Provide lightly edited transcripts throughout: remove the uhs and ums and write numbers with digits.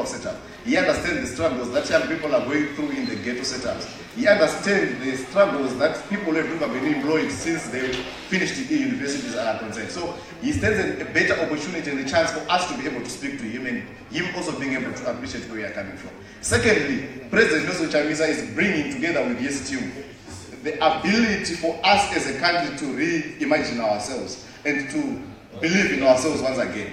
rural setup. He understands the struggles that young people are going through in the ghetto setups. He understands the struggles that people who have never been employed since they finished the universities are concerned. So he stands a better opportunity and a chance for us to be able to speak to him and him also being able to appreciate where we are coming from. Secondly, President Nelson Chamisa is bringing together with his team the ability for us as a country to reimagine ourselves and to believe in ourselves once again.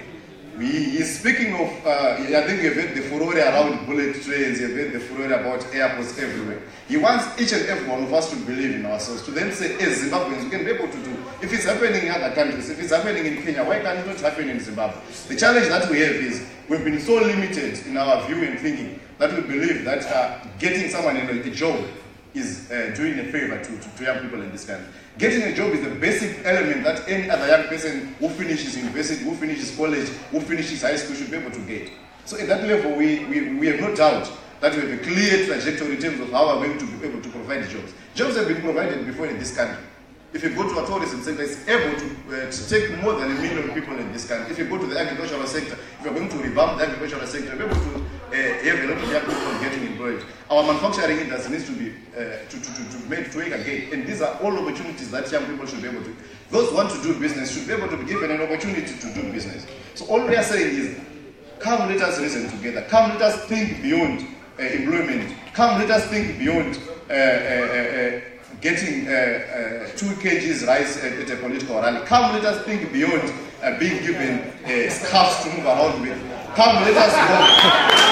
He is speaking of, I think you've heard the furore around bullet trains, you've heard the furore about airports everywhere. He wants each and every one of us to believe in ourselves, to then say, as Zimbabweans, we can be able to do. If it's happening in other countries, if it's happening in Kenya, why can't it not happen in Zimbabwe? The challenge that we have is, we've been so limited in our view and thinking that we believe that getting someone in a job is doing a favor to young people in this country. Getting a job is the basic element that any other young person who finishes university, who finishes college, who finishes high school should be able to get. So at that level, we have no doubt that we have a clear trajectory in terms of how we're going to be able to provide jobs. Jobs have been provided before in this country. If you go to a tourism sector, it's able to take more than 1 million people in this country. If you go to the agricultural sector, if you're going to revamp the agricultural sector, you're able to have a lot of young people getting employed. Our manufacturing industry needs to be made to work again. And these are all opportunities that young people should be able to. Those who want to do business should be able to be given an opportunity to do business. So all we are saying is, come let us reason together. Come let us think beyond employment. Come let us think beyond getting 2 kgs rice at a political rally. Come let us think beyond being given scarves to move around with. Come let us go.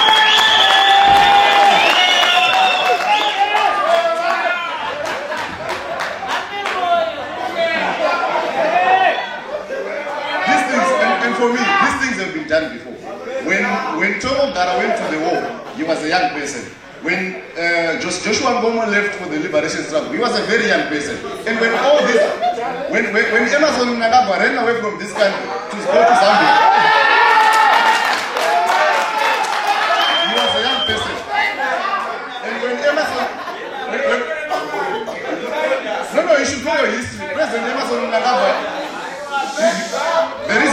For me, these things have been done before. When Tomo Gara went to the war, he was a young person. When Joshua Ngomo left for the liberation struggle, he was a very young person. And when all this, when Emerson Mnangagwa ran away from this country to go to Zambia, he was a young person. And when Emerson, no, you should know your history. President Emerson Mnangagwa, there is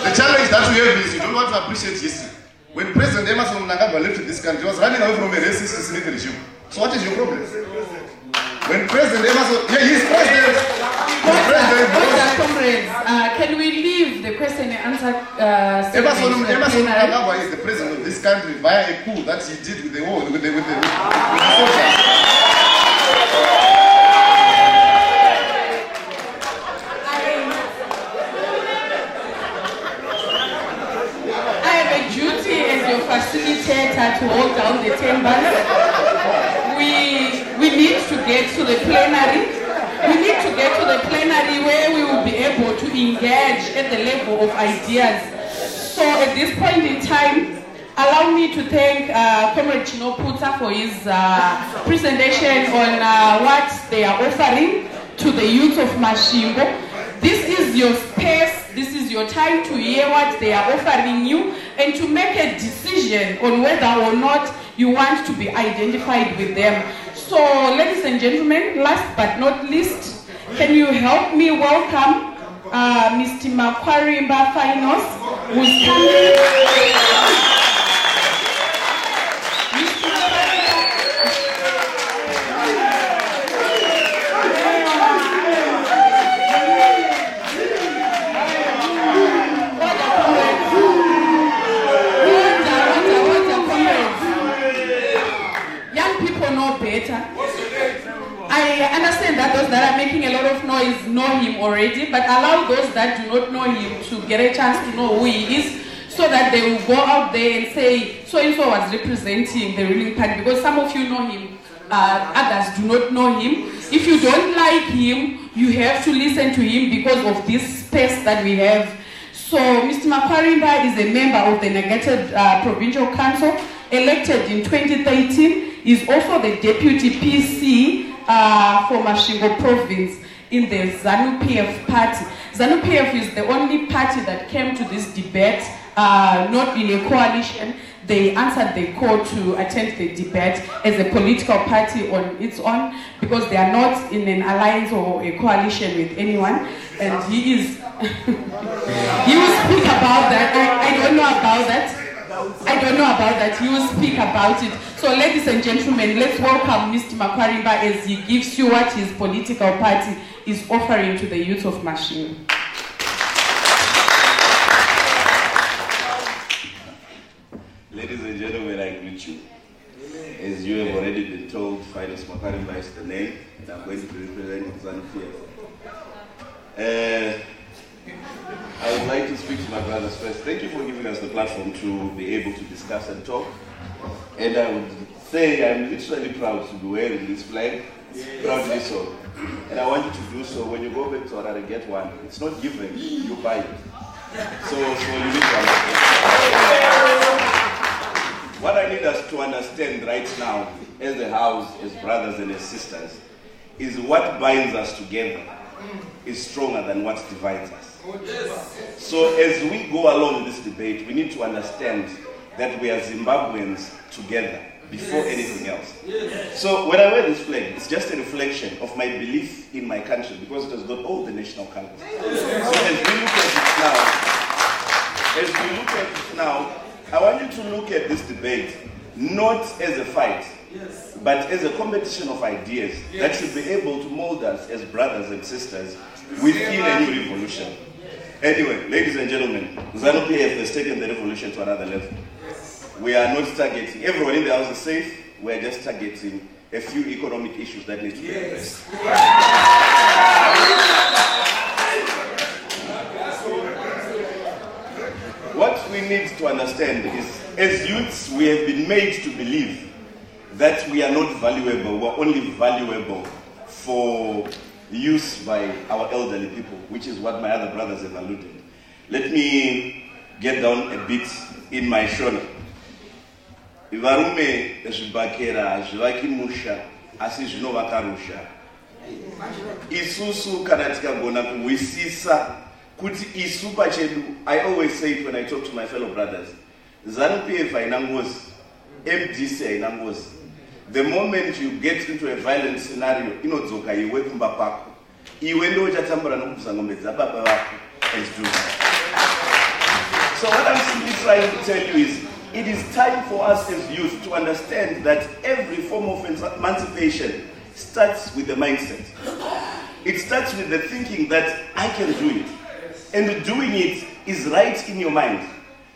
the challenge that we have is you don't want to appreciate history. When President Emerson Mnangagwa left this country, he was running away from a racist Islamic regime. So what is your problem? When President Emerson, he's president. Comrades, can we leave the question and answer Emerson Mnangagwa is the president of this country via a coup that he did with the war, with the soldiers. Facilitator to hold down the chambers. We need to get to the plenary. We need to get to the plenary where we will be able to engage at the level of ideas. So at this point in time, allow me to thank Comrade Chino Puta for his presentation on what they are offering to the youth of Mashingo. This is your space, this is your time to hear what they are offering you and to make a decision on whether or not you want to be identified with them. So, ladies and gentlemen, last but not least, can you help me welcome Mr. Makwarimba Finos, who's coming. I understand that those that are making a lot of noise know him already, but allow those that do not know him to get a chance to know who he is, so that they will go out there and say, so-and-so was representing the ruling party, because some of you know him, others do not know him. If you don't like him, you have to listen to him because of this space that we have. So Mr. Makwarimba is a member of the Negated Provincial Council, elected in 2013. He's also the deputy PC for Mashingo province in the ZANU-PF party. ZANU-PF is the only party that came to this debate, not in a coalition. They answered the call to attend the debate as a political party on its own because they are not in an alliance or a coalition with anyone. And he is, he will speak about that. I don't know about that. I don't know about that. He will speak about it. So, ladies and gentlemen, let's welcome Mr. Makwarimba as he gives you what his political party is offering to the youth of Machine. Ladies and gentlemen, I greet you. As you have already been told, Finance Makwarimba is the name, and I'm going to be representing ZANU-PF. I would like to speak to my brothers first. Thank you for giving us the platform to be able to discuss and talk. And I would say I'm literally proud to be wearing this flag, proudly so. And I want you to do so when you go back to Harare and get one. It's not given, you buy it. So you need to understand. What I need us to understand right now, as a house, as brothers and as sisters, is what binds us together is stronger than what divides us. So as we go along this debate, we need to understand that we are Zimbabweans together before anything else. So when I wear this flag, it's just a reflection of my belief in my country because it has got all the national colors. So as we look at it now, I want you to look at this debate not as a fight, but as a competition of ideas that should be able to mold us as brothers and sisters within a new revolution. Anyway, ladies and gentlemen, ZANU-PF has taken the revolution to another level. We are not targeting, everyone in the house is safe, we are just targeting a few economic issues that need to be addressed. What we need to understand is, as youths, we have been made to believe that we are not valuable, we're only valuable for use by our elderly people, which is what my other brothers have alluded. Let me get down a bit in my shona. Ivarume zvibakera zvivakimusha asi zvinovakarusha. Isusu kana tikagona kuwisisa kuti isu pachedu. I always say it when I talk to my fellow brothers. ZANU-PF haina ngozi, MDC haina ngozi. The moment you get into a violent scenario, inodzoka iwe kumba pako. Iwe ndo uchatambura nokubvisa ngombe dzababa vako and do that. So what I'm simply trying to tell you is, it is time for us as youth to understand that every form of emancipation starts with the mindset. It starts with the thinking that I can do it. And doing it is right in your mind.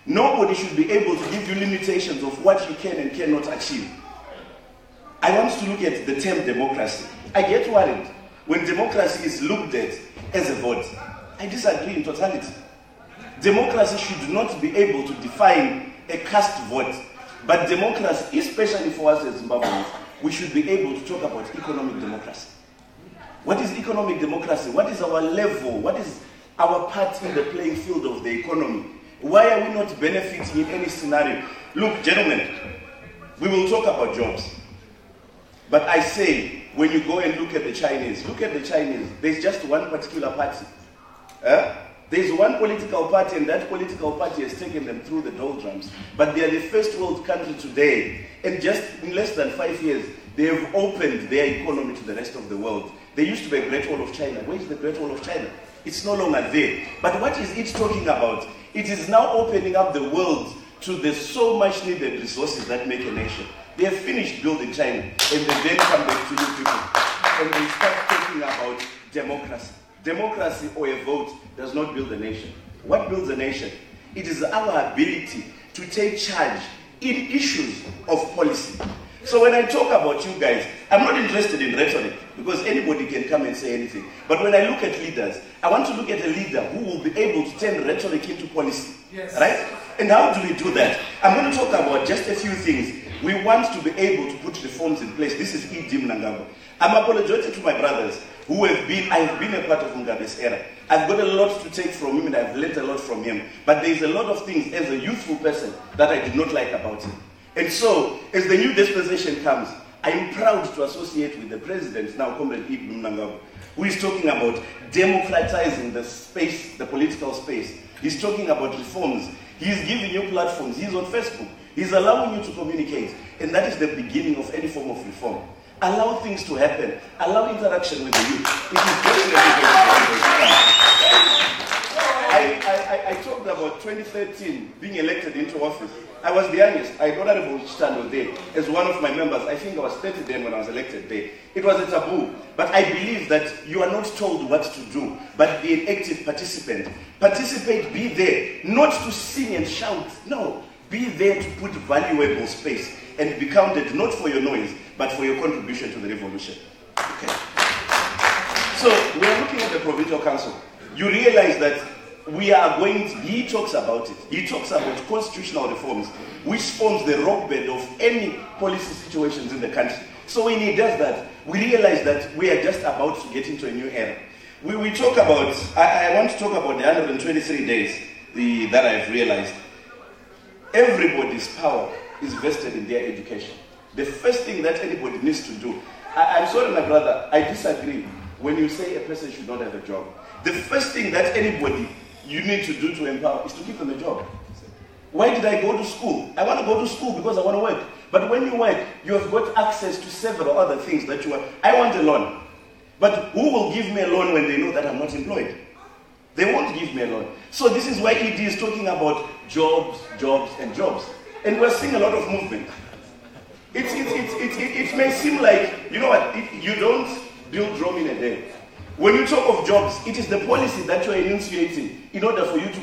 Nobody should be able to give you limitations of what you can and cannot achieve. I want to look at the term democracy. I get worried when democracy is looked at as a vote. I disagree in totality. Democracy should not be able to define a caste vote. But democracy, especially for us as Zimbabweans, we should be able to talk about economic democracy. What is economic democracy? What is our level? What is our part in the playing field of the economy? Why are we not benefiting in any scenario? Look, gentlemen, we will talk about jobs. But I say, when you go and look at the Chinese, there's just one particular party. There's one political party, and that political party has taken them through the doldrums. But they are the first world country today. And just in less than 5 years, they have opened their economy to the rest of the world. There used to be a Great Wall of China. Where is the Great Wall of China? It's no longer there. But what is it talking about? It is now opening up the world to the so much needed resources that make a nation. They have finished building China, and they then come back to you people, and they start talking about democracy. Democracy or a vote does not build a nation. What builds a nation? It is our ability to take charge in issues of policy. So when I talk about you guys, I'm not interested in rhetoric because anybody can come and say anything. But when I look at leaders, I want to look at a leader who will be able to turn rhetoric into policy. Yes. Right? And how do we do that? I'm going to talk about just a few things. We want to be able to put reforms in place. This is E.D. Mnangagwa. I'm apologetic to my brothers who have been, I've been a part of Mugabe's era. I've got a lot to take from him and I've learned a lot from him. But there's a lot of things as a youthful person that I did not like about him. And so, as the new dispensation comes, I'm proud to associate with the president, now Comrade E.D. Mnangagwa, who is talking about democratizing the space, the political space. He's talking about reforms. He's giving you platforms. He's on Facebook. He's allowing you to communicate. And that is the beginning of any form of reform. Allow things to happen. Allow interaction with the youth. It is definitely going to happen. I I talked about 2013 being elected into office. I was the youngest. I got Honorable Chitando there as one of my members. I think I was 30 then when I was elected there. It was a taboo. But I believe that you are not told what to do, but be an active participant. Participate, be there, not to sing and shout. No, be there to put valuable space and be counted not for your noise, but for your contribution to the revolution. Okay. So we are looking at the Provincial Council. You realize that we are going to, he talks about it. He talks about constitutional reforms, which forms the rockbed of any policy situations in the country. So when he does that, we realize that we are just about to get into a new era. We talk about, I want to talk about the 123 days that I've realized. Everybody's power is vested in their education. The first thing that anybody needs to do, I'm sorry my brother, I disagree when you say a person should not have a job. The first thing that anybody you need to do to empower is to give them a job. Why did I go to school? I want to go to school because I want to work. But when you work, you have got access to several other things that you want. I want a loan. But who will give me a loan when they know that I'm not employed? They won't give me a loan. So this is why ED is talking about jobs, jobs, and jobs. And we're seeing a lot of movement. It may seem like, you know what, you don't build Rome in a day. When you talk of jobs, it is the policy that you're enunciating in order for you to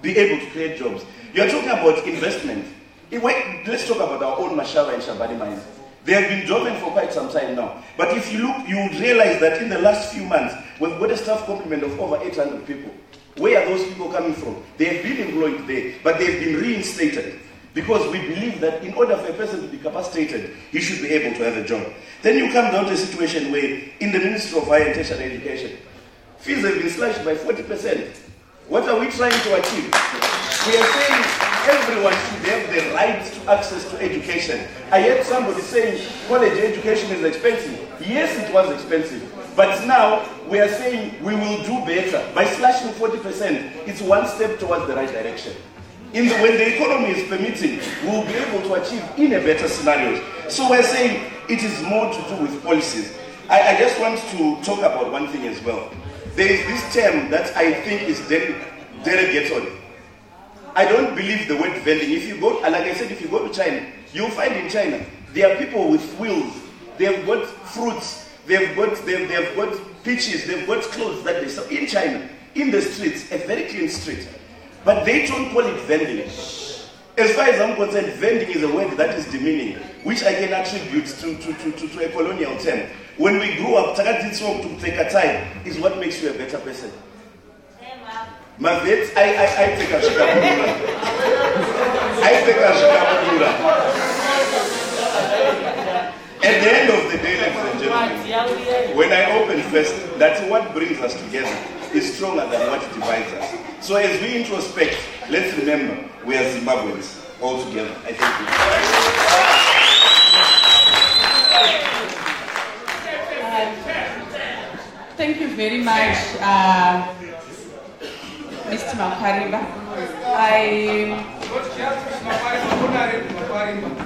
be able to create jobs. You're talking about investment. Let's talk about our own Mashava and Shabani mines. They have been dormant for quite some time now. But if you look, you would realize that in the last few months, we've got a staff complement of over 800 people. Where are those people coming from? They have been employed there, but they've been reinstated. Because we believe that in order for a person to be capacitated, he should be able to have a job. Then you come down to a situation where, in the Ministry of Higher and Tertiary Education, fees have been slashed by 40%. What are we trying to achieve? We are saying everyone should have the right to access to education. I heard somebody saying college education is expensive. Yes, it was expensive. But now we are saying we will do better. By slashing 40%, it's one step towards the right direction. When the economy is permitting, we'll be able to achieve in a better scenario. So we're saying it is more to do with policies. I just want to talk about one thing as well. There is this term that I think is derogated. I don't believe the word vending. If you go, like I said, if you go to China, you'll find in China, there are people with wheels. They've got fruits. They've got peaches. They've got clothes that they sell in China, in the streets, a very clean street. But they don't call it vending. As far as I'm concerned, vending is a word that is demeaning, which I can attribute to a colonial term. When we grew up, Takatitso to take a time is what makes you a better person. Mavet, I take a shikabura. I take a shikabura. At the end of the day, ladies and gentlemen, when I open first, that's what brings us together is stronger than what divides us. So as we introspect, let's remember we are Zimbabweans all together. I thank you. Thank you very much, Mr. Makariba.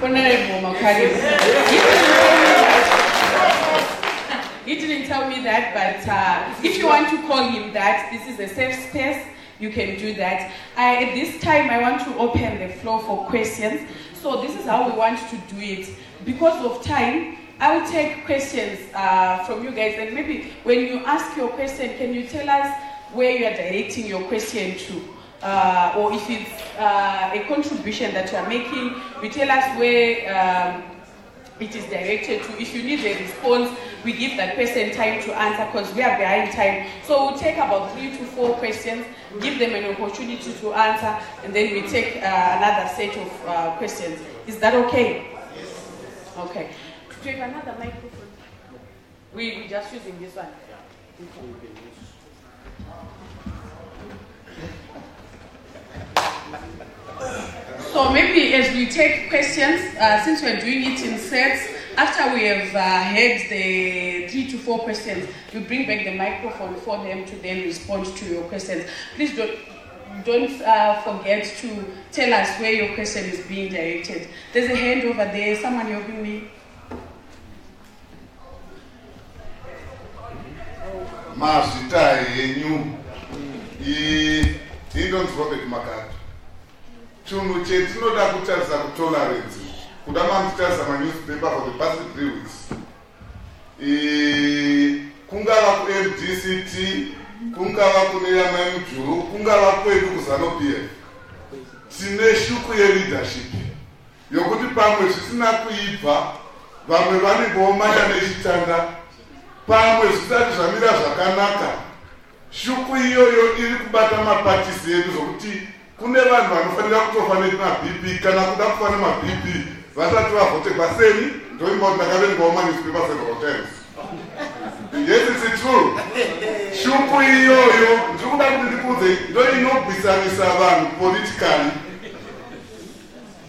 Honorable Makariba. He didn't tell me that, but if you want to call him that, this is a safe space. You can do that. At this time, I want to open the floor for questions. So this is how we want to do it. Because of time, I will take questions from you guys. And maybe when you ask your question, can you tell us where you are directing your question to? Or if it's a contribution that you are making, you tell us where it is directed to. If you need a response, we give that person time to answer because we are behind time. So we'll take about 3 to 4 questions, give them an opportunity to answer, and then we take another set of questions. Is that okay? Yes. Okay. Do you have another microphone? We're just using this one. So maybe as we take questions, since we're doing it in sets, after we have had the 3 to 4 questions, you bring back the microphone for them to then respond to your questions. Please don't forget to tell us where your question is being directed. There's a hand over there. Someone helping me? Indon's Robert Makato. Chunu chetinoda kutarisa kutolerance. Kudama mtitarisa newspaper for the past 3 weeks. Kungava ku MDCT, kungava kune Mujuru, kungava kwedu kuZANU-PF. Tine shuku leadership. Yokuti pamwe zvisina kuibva, vamwe vanengomanya nechitanda, pamwe zvisati zvamira zvakanaka. Shuku iyoyo iri kubata mapatisi edu zvokuti kune vanhu vanofanira kutofa nemaBP kana kuda kufa nemaBP vasati vavhote paseni ndoimba kuti ndakaverengawo manewspaper several times. Yes, it's true. Shuku iyoyo ndikuda kuti ndikuudze ndo inobvisanisa vanhu politically.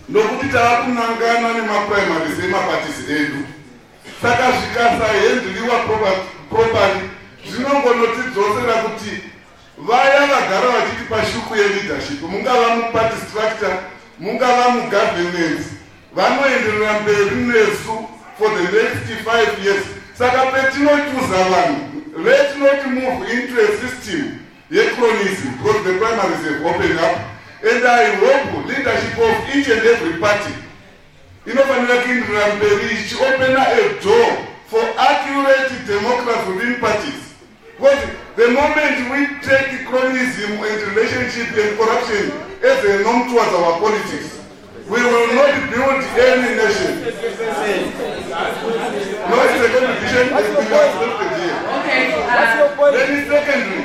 Nokuti tava kunangana nemaprimaries emapatisi edu. Saka zvikasahendliwa properly zvinongonotidzosera kuti vaya vagara vachiti pashuku yeleadership, mungava muparty structure, mungava mugovernance, vanoenderera mberi nesu for the next 5 years. Saka petinochuza vanhu, let's not move into a system yechronism because the primaries have opened up, and I hope leadership of each and every party inofanira kuenderera mberi ichiopena a door for accurate democracy within parties. Because the moment we take chronism and relationship and corruption as a norm towards our politics, we will not build any nation. No, it's a contribution that we have accepted here. Okay. Then secondly,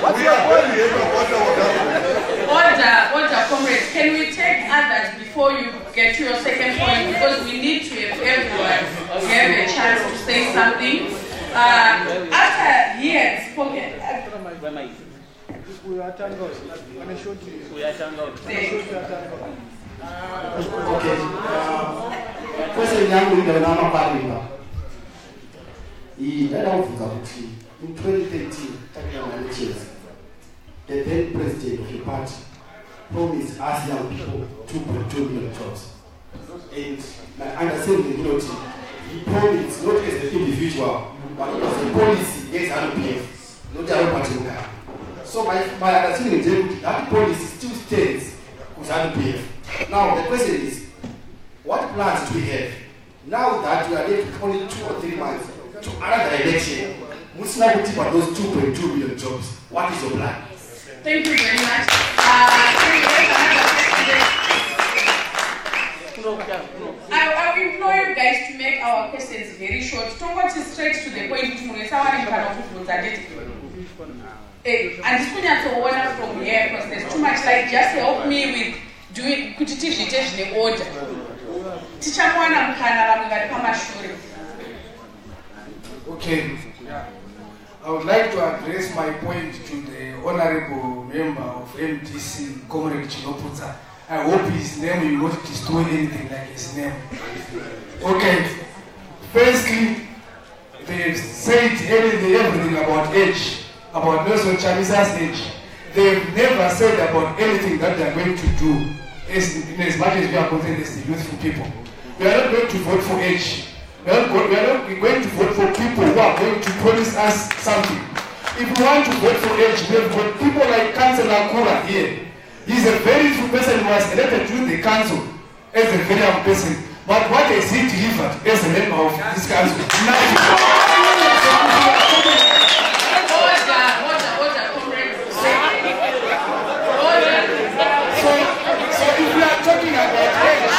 we are very happy about our government. Order, comrades. Can we take others before you get to your second point? Because we need to have everyone have a chance to say something. After he had spoken, question yangu ndio naona pale ndadakufunza kuti in 2013 takana elections the then president of the party promised us young people 2.2 million jobs, and my understanding is not he promised not as an individual but it was a policy against ZANU-PF, not our party. So my understanding is that policy still stands with ZANU-PF. Now the question is, what plans do we have now that we are left only 2 or 3 months to another election? Musina kutipa those 2.2 million jobs. What is your plan? Thank you very much. I will implore you guys to make our questions very short. Don't want to straight to the point. And this one from here because there's too much. Like, just help me with doing kutitizvite order. Tichakuwana mukana vamwe pamashure. Okay. I would like to address my point to the honorable member of MDC, Comrade Chinoputsa. I hope his name will not destroy anything like his name. Okay. Firstly, they said everything about age, about Nelson Chamisa's age. They've never said about anything that they're going to do in as much as we are concerned as the youthful people. We are not going to vote for age. We are not going to vote for people who are going to promise us something. If we want to vote for age, we have got people like Councillor Kura here. He's a very true person who was elected to the council as a very young person. But what has he delivered as a member of this council? Nothing. So if we are talking about age,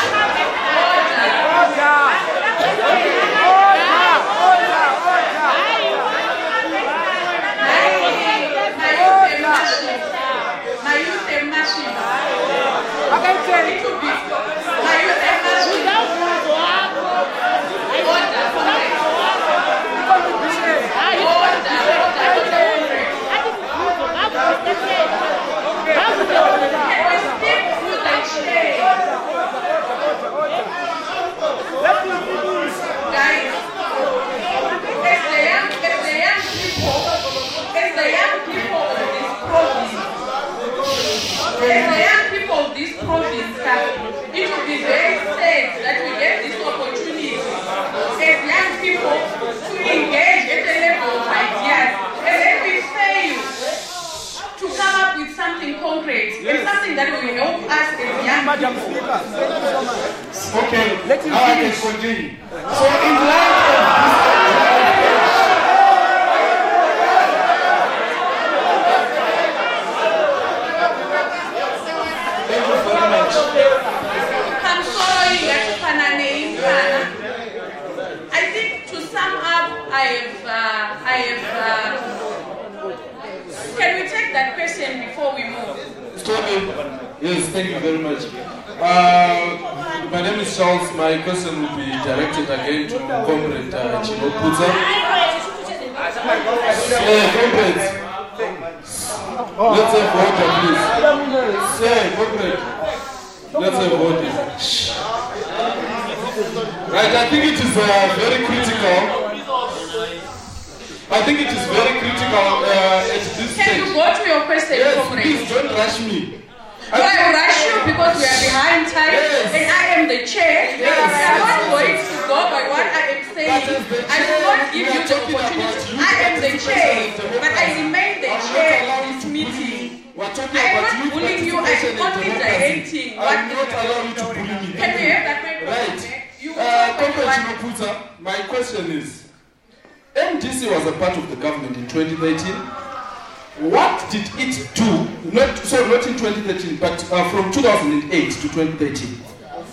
Okay, Let him now I can finish. continue. So in light of thank you very much. I'm sorry, I think to sum up, can we take that question before we move? Story. Yes, thank you very much. My name is Charles. My question will be directed again to Comrade Chinopuza. Comrades, let's have order, please. Comrade, let's have order. Right, I think it is very critical. I think it is very critical at this stage. Can you go to your question, Yes, Comrade? please don't rush me. No, I rush you because we are behind time, and I am the chair. I'm not going to go by what I am saying. I will not give you the opportunity. I am the chair, but I remain the chair of this meeting. I am not bullying you. I am only directing what is going on. Can we have that microphone? Right. You will talk Comrade when you want. Chinopuza, my question is, MDC was a part of the government in 2013. What did it do, not in 2013, but from 2008 to 2013,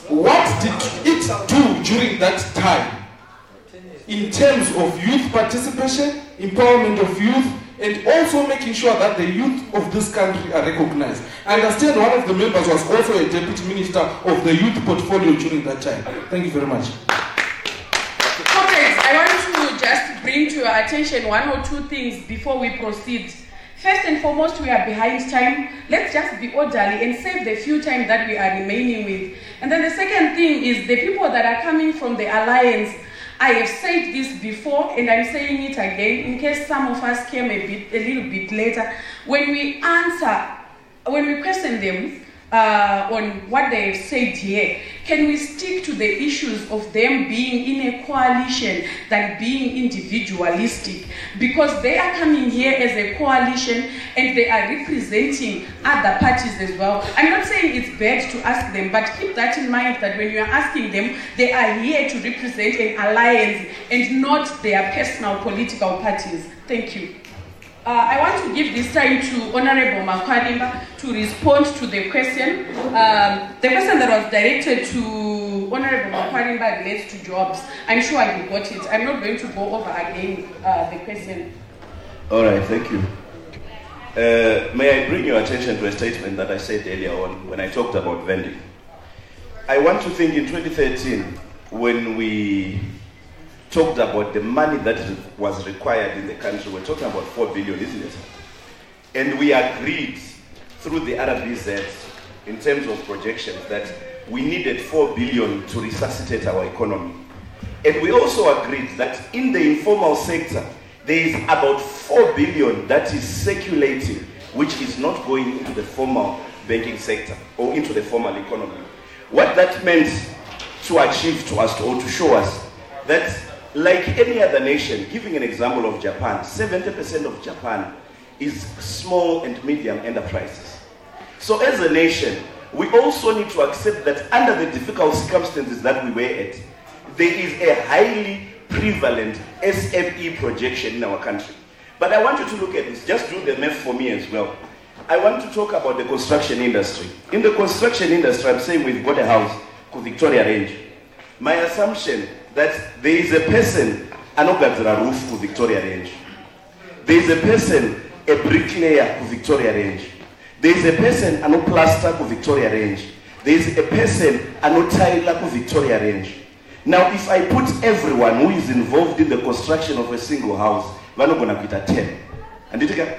what did it do during that time in terms of youth participation, empowerment of youth, and also making sure that the youth of this country are recognized? I understand one of the members was also a deputy minister of the youth portfolio during that time. Thank you very much. Comrades, I want to just bring to your attention one or two things before we proceed. First and foremost, we are behind time. Let's just be orderly and save the few time that we are remaining with. And then the second thing is the people that are coming from the alliance. I have said this before and I'm saying it again in case some of us came a little bit later. When we question them on what they have said here, can we stick to the issues of them being in a coalition than being individualistic? Because they are coming here as a coalition and they are representing other parties as well. I'm not saying it's bad to ask them, but keep that in mind that when you are asking them, they are here to represent an alliance and not their personal political parties. Thank you. I want to give this time to Honorable Makwarimba to respond to the question. The question that was directed to Honorable Makwarimba relates to jobs. I'm sure you got it. I'm not going to go over again the question. All right, thank you. May I bring your attention to a statement that I said earlier on when I talked about vending. I want to think in 2013, when we talked about the money that was required in the country, we're talking about 4 billion, isn't it? And we agreed through the RBZ in terms of projections that we needed 4 billion to resuscitate our economy. And we also agreed that in the informal sector, there is about 4 billion that is circulating, which is not going into the formal banking sector or into the formal economy. What that meant to achieve to us, or to show us that like any other nation, giving an example of Japan, 70% of Japan is small and medium enterprises. So as a nation, we also need to accept that under the difficult circumstances that we were at, there is a highly prevalent SME projection in our country. But I want you to look at this, just do the math for me as well. I want to talk about the construction industry. In the construction industry, I'm saying we've got a house called Victoria Range. My assumption that there is a person anogadzira roof ku Victoria Range. There is a person, a bricklayer ku Victoria Range. There is a person anoplaster ku Victoria Range. There is a person anotiler ku Victoria Range. Now, if I put everyone who is involved in the construction of a single house, vanogona kuita 10. Anditeka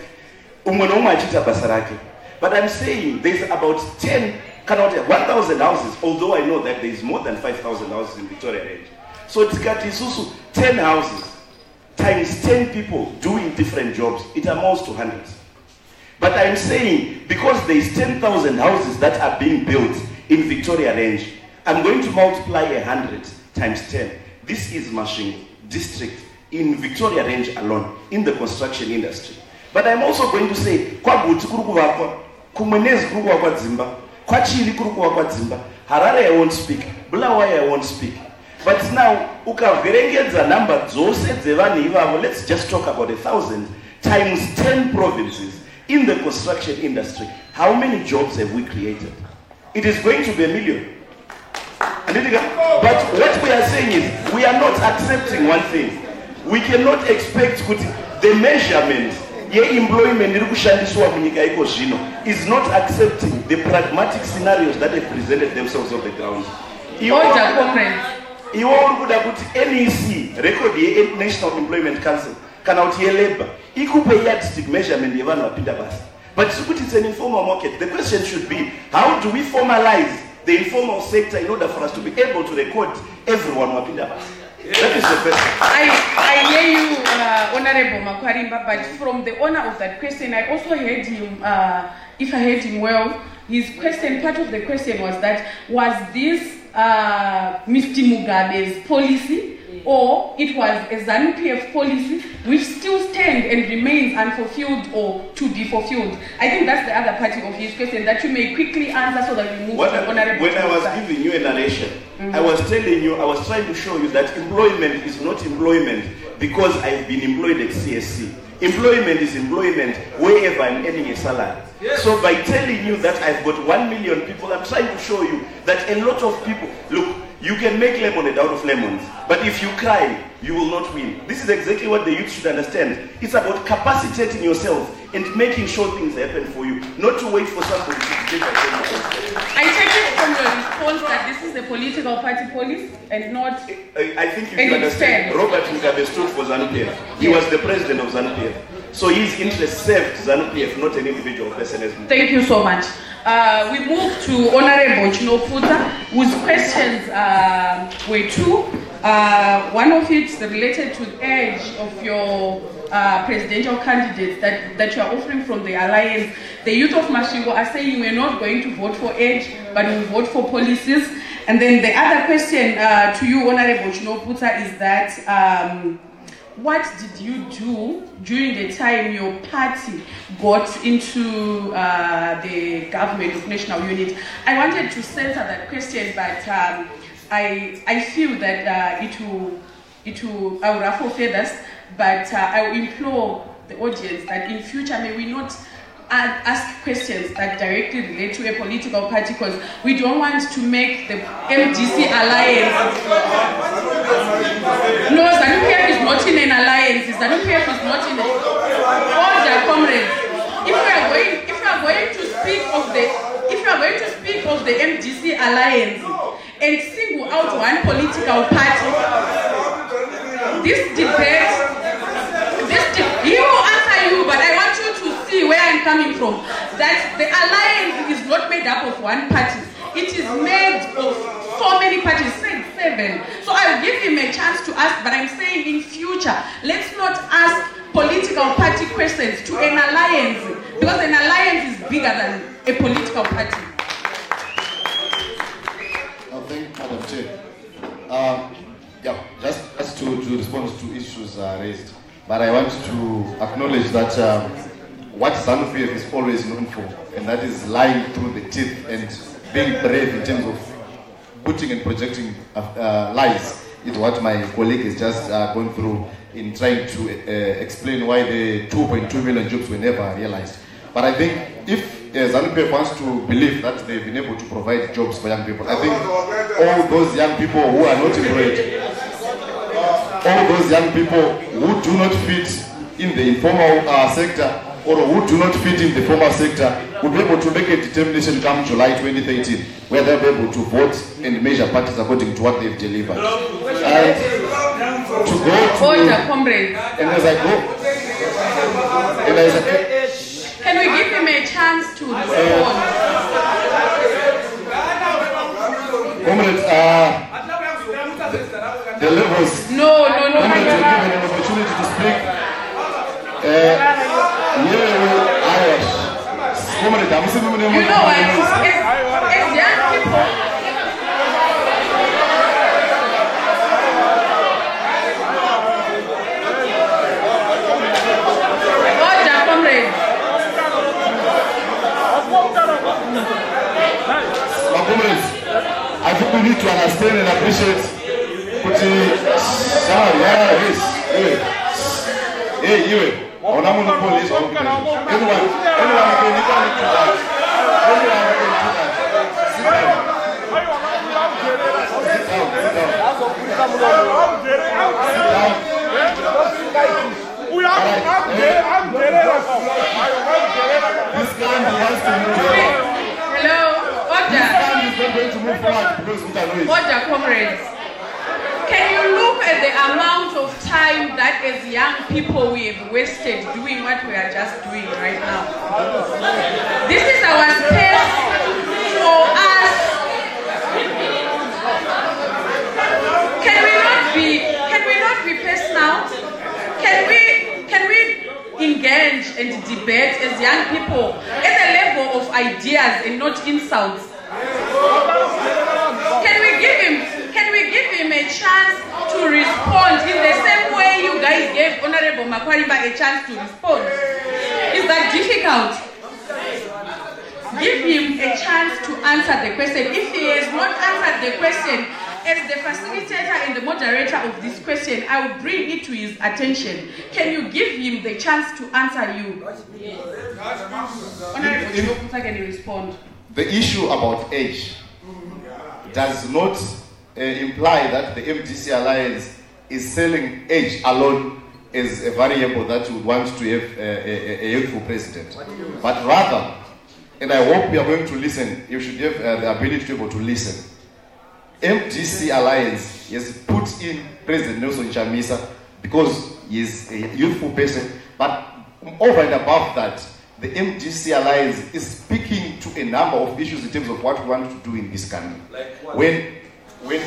umwe nomwe achita basa rake. But I'm saying there's about 10, 1,000 houses, although I know that there is more than 5,000 houses in Victoria Range. So tikati isusu 10 houses times 10 people doing different jobs, it amounts to hundreds. But I'm saying because there is 10,000 houses that are being built in Victoria Range, I'm going to multiply 100 times 10. This is Mashing district in Victoria Range alone in the construction industry. But I'm also going to say kwabuti kuri kuvakwa, kumwenezi kuri kuvakwa dzimba, kwachili kuri kuvakwa dzimba. Harare I won't speak, blah, why I won't speak. But now, ukaverengedza number dzose dzevanhu ivavo, let's just talk about 1,000 times 10 provinces in the construction industry. How many jobs have we created? It is going to be 1 million. But what we are saying is, we are not accepting one thing. We cannot expect the measurement employment is not accepting the pragmatic scenarios that have presented themselves on the ground. Iwo urikuda kuti NEC record ye National Employment Council kana kuti ye labor ikupe yardstick measurement yevanhu vapinda basa. But it's an informal market. The question should be, how do we formalize the informal sector in order for us to be able to record everyone wapinda basa? That is the question. I hear you, Honorable Makwarimba, but from the owner of that question, I also heard him, if I heard him well, his question, part of the question was that, was this Mr. Mugabe's policy, or it was a ZANU-PF policy which still stands and remains unfulfilled or to be fulfilled? I think that's the other part of his question that you may quickly answer so that we move to Honorable. When I was giving you a narration, I was telling you, I was trying to show you that employment is not employment because I've been employed at CSC. Employment is employment wherever I'm earning a salary. Yes. So by telling you that I've got 1 million people, I'm trying to show you that a lot of people, look, you can make lemonade out of lemons, but if you cry, you will not win. This is exactly what the youth should understand. It's about capacitating yourself and making sure things happen for you, not to wait for somebody to take attention. I take it from your response that this is a political party policy and not... I think if you understand, Robert Mugabe stood for ZANU-PF. He was the president of ZANU-PF. So his interest served ZANU-PF, not an individual person. Thank you so much. We move to Honorable Chinoputa, whose questions were two. One of it related to the age of your presidential candidates that you are offering from the alliance. The youth of Mashingo are saying we're not going to vote for age, but we'll vote for policies. And then the other question to you, Honorable Chinoputa, is that what did you do during the time your party got into the government of national unity? I wanted to censor that question, but I feel that it will ruffle feathers, but I will implore the audience that in future may we not ask questions that directly relate to a political party, because we don't want to make the MDC alliance. No, ZANU-PF is not in an alliance. ZANU-PF is not in order, comrades. If you are going to speak of the MDC alliance and single out one political party, this debate, he will answer you, but I want you to see where I'm coming from. That the alliance is not made up of one party. It is made of so many parties, 7. So I'll give him a chance to ask, but I'm saying in future, let's not ask political party questions to an alliance, because an alliance is bigger than a political party. Thank you, Madam Chair. Just to respond to issues raised, but I want to acknowledge that what ZANU-PF is always known for, and that is lying through the teeth and being brave in terms of putting and projecting lies, is what my colleague has just gone through in trying to explain why the 2.2 million jobs were never realized. But I think if ZANU-PF wants to believe that they've been able to provide jobs for young people, I think all those young people who are not employed, all those young people who do not fit in the informal sector or who do not fit in the formal sector will be able to make a determination come July 2013, where they'll be able to vote and measure parties according to what they've delivered. And to go to... Order, comrade. And as I go... Can we give him a chance to respond? Comrades, the levels... No. Comrades, you're given an opportunity to speak. You know what? As young people... Order, comrades. Comrades, I think we need to understand and appreciate kuti hey you ona munhu police anyone can you can do that anyone can do that sit down. Hello, order. Order, comrades. Can you look at the amount of time that as young people we have wasted doing what we are just doing right now? This is our space for us. Can we not be personal? Can we engage and debate as young people at the level of ideas and not insults? Can we give him a chance to respond in the same way you guys gave Honorable Makwariba a chance to respond? Is that difficult? Give him a chance to answer the question. If he has not answered the question, as the facilitator and the moderator of this question, I will bring it to his attention. Can you give him the chance to answer you? Yes. Honorable Chiloputa, can you respond? The issue about age does not imply that the MDC Alliance is selling age alone as a variable that you would want to have a youthful president. But rather, and I hope you are going to listen, you should have the ability to be able to listen. MDC Alliance has put in President Nelson Chamisa because he is a youthful person, but over and above that, the MDC Alliance is speaking to a number of issues in terms of what we want to do in this country. Like when the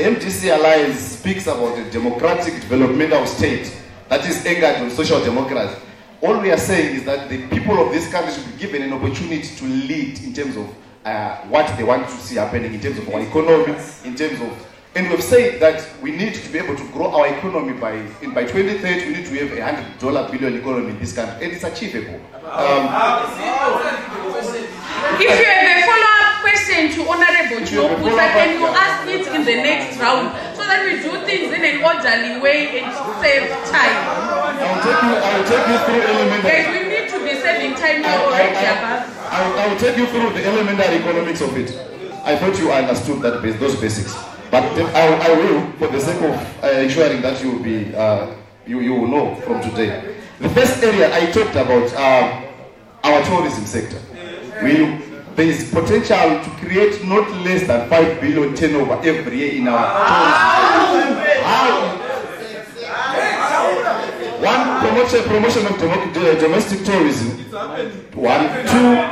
MDC Alliance speaks about a democratic developmental state that is anchored on social democracy, all we are saying is that the people of this country should be given an opportunity to lead in terms of what they want to see happening in terms of our economy, in terms of, and we've said that we need to be able to grow our economy by 2030. We need to have $100 billion economy in this country, and it's achievable. If you have a follow-up question to Honorable Chiloputa, can you ask it in the next round so that we do things in an orderly way and save time? I will take you through elementary. Guys, we need to be saving time here already. I will take you through the elementary economics of it. I thought you understood that those basics, but I will, for the sake of ensuring that you will be, you will know from today. The first area I talked about our tourism sector. There is potential to create not less than 5 billion turnover every year in our tourism sector. One, promotion of domestic tourism. One, two,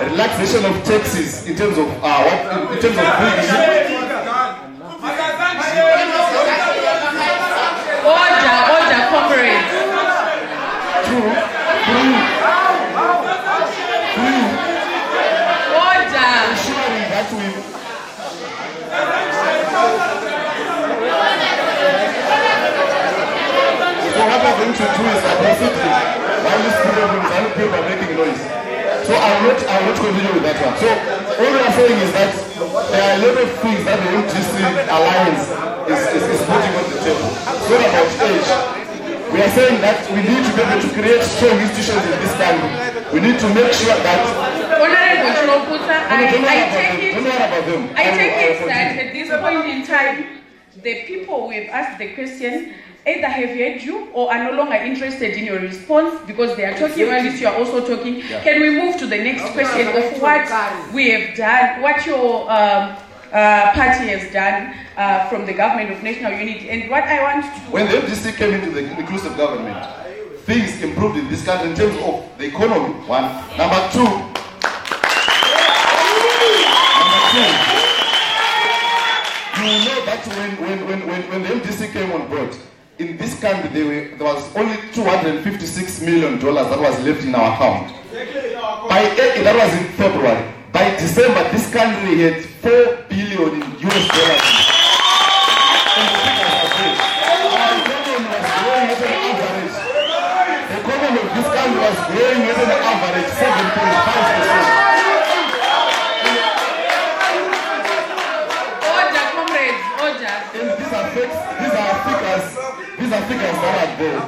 relaxation of taxes in terms of Order, comrades. Two, ensuring that we so what we're going to do is that basically while these people are making noise. So I will not continue with that one. So all we are saying is that there are a lot of things that the MDC Alliance is putting on the table. So about age, we are saying that we need to be able to create strong institutions in this country. We need to make sure that Honorable Chiloputa, I take it that at this point in time, the people who have asked the question either have heard you or are no longer interested in your response because they are talking while you are also talking. Yeah. Can we move to the next question of what we have done, what your party has done from the government of national unity, and what I want to... When the MDC came into the inclusive government, things improved in this country in terms of the economy, one. Number two, you know that when the MDC came on board, in this country there was only $256 million that was left in our account. That was in February. By December, this country had $4 billion in US dollars. And the figures are great. Our economy was growing at an average. The economy of this country was growing at an average 7.5%. figures that are there.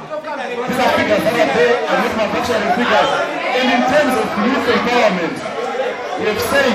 These are figures that are there, and not manufacturing figures. And in terms of youth empowerment, we have said,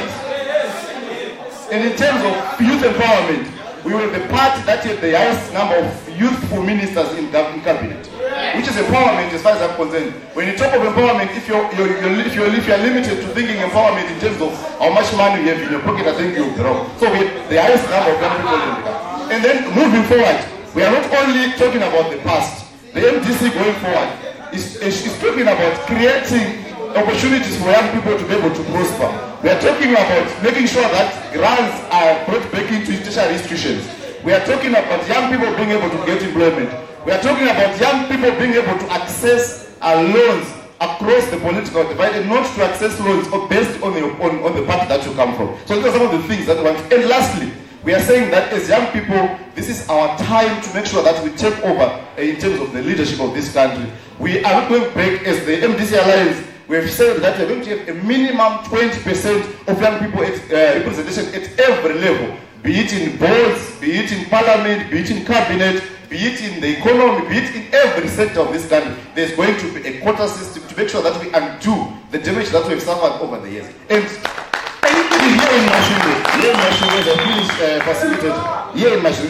and in terms of youth empowerment, we were the party that had the highest number of youthful ministers in cabinet, which is empowerment as far as I'm concerned. When you talk of empowerment, if you're limited to thinking empowerment in terms of how much money you have in your pocket, I think you'll be wrong. So we have the highest number of young people in the country. And then moving forward, we are not only talking about the past. The MDC going forward is talking about creating opportunities for young people to be able to prosper. We are talking about making sure that grants are brought back into tertiary institutions. We are talking about young people being able to get employment. We are talking about young people being able to access loans across the political divide, and not to access loans based on the party that you come from. So these are some of the things that we want. And lastly, we are saying that as young people, this is our time to make sure that we take over in terms of the leadership of this country. We are not going back as the MDC Alliance. We have said that we are going to have a minimum 20% of young people representation at every level, be it in boards, be it in parliament, be it in cabinet, be it in the economy, be it in every sector of this country. There's going to be a quota system to make sure that we undo the damage that we've suffered over the years. And here in Mashingo, please facilitate. Here in Mashingo,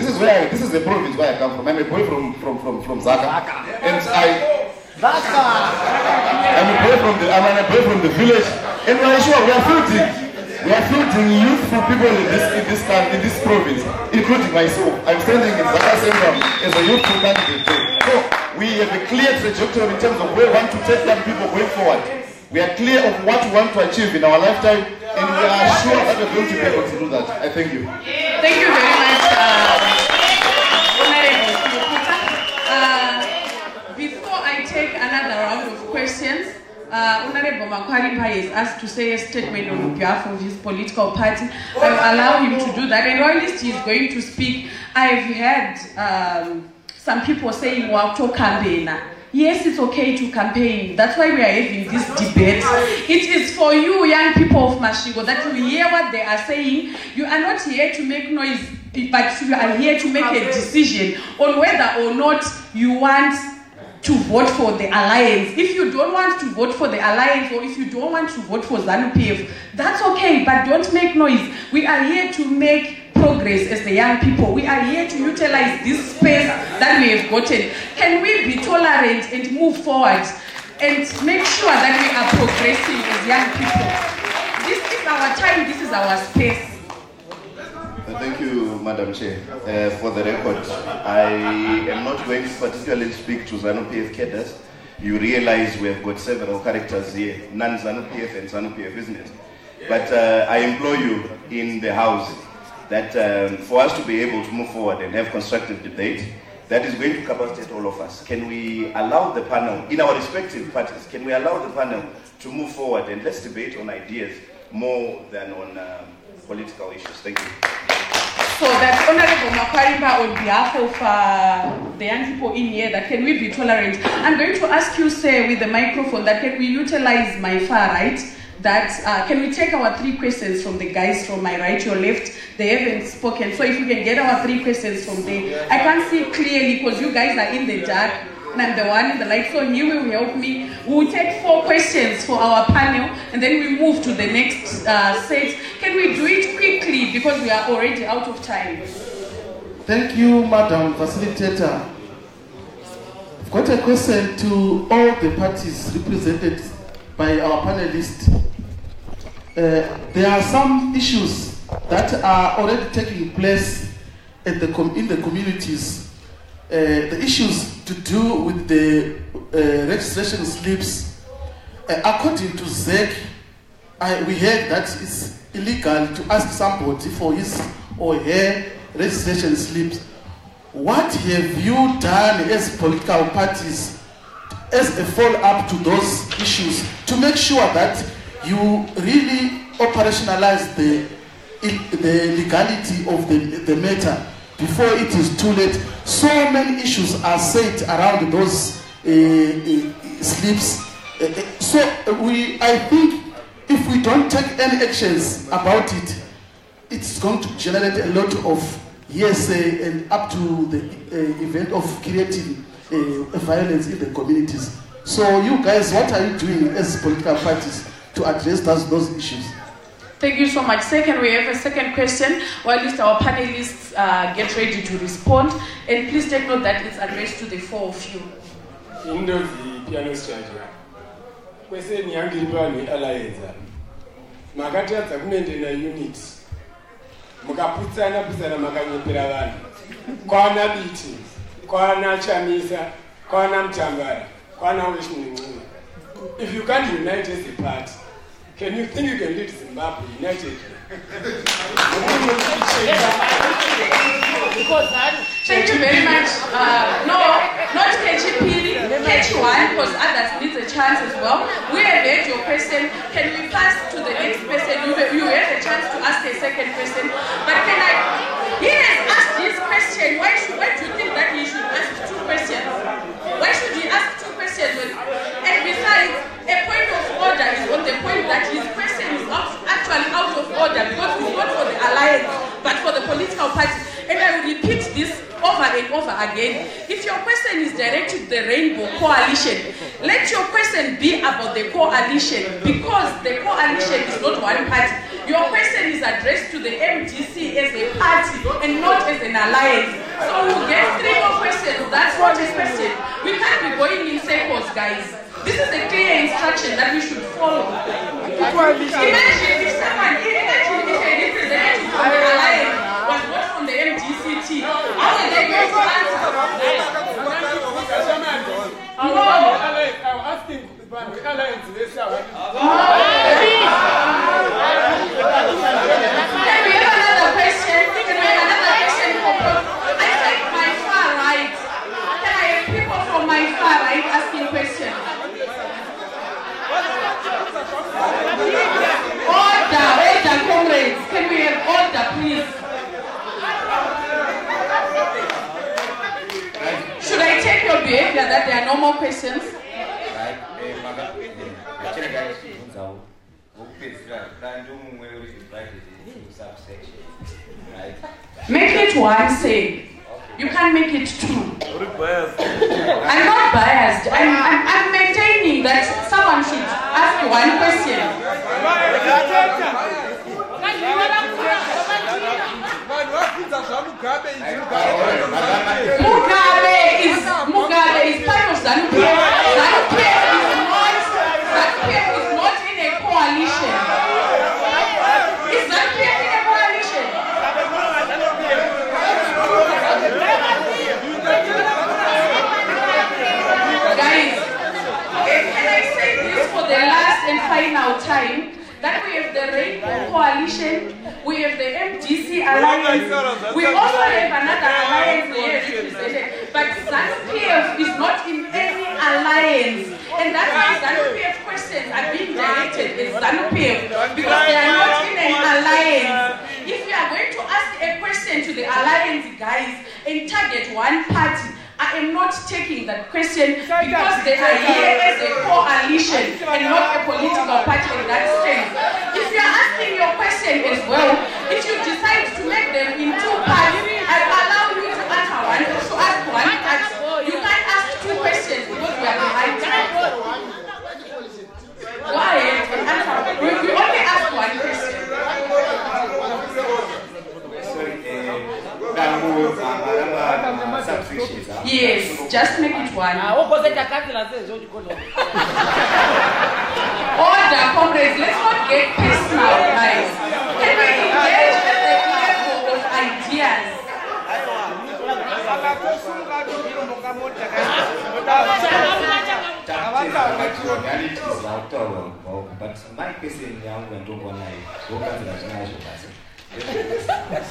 this is the province where I come from. I'm a boy from Zaka, and I'm a boy from the village, and we are sure we are fielding youthful people in this province, including myself. I'm standing in Zaka Central as a youthful candidate. So we have a clear trajectory in terms of where we want to take young people going forward. We are clear of what we want to achieve in our lifetime, and we are sure that we're going to be able to do that. I thank you. Thank you very much, Honorable Kuta. Before I take another round of questions, Honorable Makwaripa is asked to say a statement on behalf of his political party. I will allow him to do that. And while he is going to speak, I've heard some people saying, "Wauto campaigner." Yes, it's okay to campaign. That's why we are having this debate. It is for you, young people of Mashingo, that you hear what they are saying. You are not here to make noise, but you are here to make a decision on whether or not you want to vote for the alliance. If you don't want to vote for the alliance, or if you don't want to vote for ZANU-PF, that's okay, but don't make noise. We are here to make progress as the young people. We are here to utilize this space that we have gotten. Can we be tolerant and move forward and make sure that we are progressing as young people? This is our time, this is our space. Thank you, Madam Chair. For the record, I am not going to particularly speak to ZANU-PF cadres. You realize we have got several characters here, non-ZANU-PF and ZANU-PF, isn't it? But I implore you in the House that for us to be able to move forward and have constructive debate, that is going to capacitate all of us. Can we allow the panel, in our respective parties, can we allow the panel to move forward and let's debate on ideas more than on political issues? Thank you. So that Honorable Makwaripa, on behalf of the young people in here, that can we be tolerant? I'm going to ask you, sir, with the microphone, that can we utilize my far right? That can we take our 3 questions from the guys from my right, your left? They haven't spoken. So if we can get our 3 questions from there. I can't see clearly because you guys are in the dark and I'm the one in the light. So he will help me. We'll take 4 questions for our panel and then we move to the next set. Can we do it quickly because we are already out of time? Thank you, Madam Facilitator. I've got a question to all the parties represented by our panelists. There are some issues that are already taking place in the communities. The issues to do with the registration slips. According to ZEC, we heard that it's illegal to ask somebody for his or her registration slips. What have you done as political parties as a follow-up to those issues to make sure that you really operationalize the legality of the matter before it is too late? So many issues are said around those slips. I think if we don't take any actions about it, it's going to generate a lot of hearsay and up to the event of creating violence in the communities. So you guys, what are you doing as political parties to address those issues? Thank you so much. Second, we have a second question while our panelists get ready to respond. And please take note that it's addressed to the four of you. In the piano strategy, question young alliance. Makati atakumende na unit. Mukaputsana makanyepera vanhu. Kwana biti, kwana chamisa, kwana mtambara, kwana wishmungu. If you can't unite as a party, can you think you can lead Zimbabwe united? Thank you very much. No, not Ketchipili, catch one, because others need a chance as well. We have heard your question. Can we pass to the next person? You have a chance to ask a second question. But can he has asked this question. Why do you think that he should ask two questions? Why should he ask two questions? And besides, a point of order is on the point that his question is actually out of order because it's not for the alliance, but for the political party. And I will repeat this over and over again. If your question is directed to the Rainbow Coalition, let your question be about the coalition because the coalition is not one party. Your question is addressed to the MDC as a party and not as an alliance. So we'll get 3 more questions. That's what is question. We can't be going in circles, guys. This is a clear instruction that we should follow. Imagine if someone, imagine if a representative from the alliance was not from the MDCT. How will they go to answer? No. I'm asking the alliance. Can we have another question? Can we have another question? I take my far right. Can I have people from my far right asking questions? Order, comrades. Can we have order, please? Should I take your behavior that there are no more questions? Make it one, say. You can't make it 2. I'm not biased. I'm maintaining that someone should ask 1 question. Mugabe is part of ZANU-PF. ZANU-PF is not in a coalition. Is ZANU-PF in a coalition? Guys, can I say this for the last and final time? That we have the Rainbow Coalition, we have the MDC Alliance, we also have another alliance here represented, but ZANU-PF is not in any alliance, and that's why ZANU-PF questions are being directed as ZANU-PF, because they are not in an alliance. If we are going to ask a question to the alliance guys and target one party, I am not taking that question because they are here as a coalition and not a political party in that sense. If you are asking your question as well, if you decide to make them in 2 parts, I allow you to answer one, to ask one part. You can't ask 2 questions because we are behind time. Go ahead and answer. We only ask 1 question. Yes, just make it 1. Order, comrades, let's not get personal, guys. Can we engage at the level of ideas? But my question is, I don't want to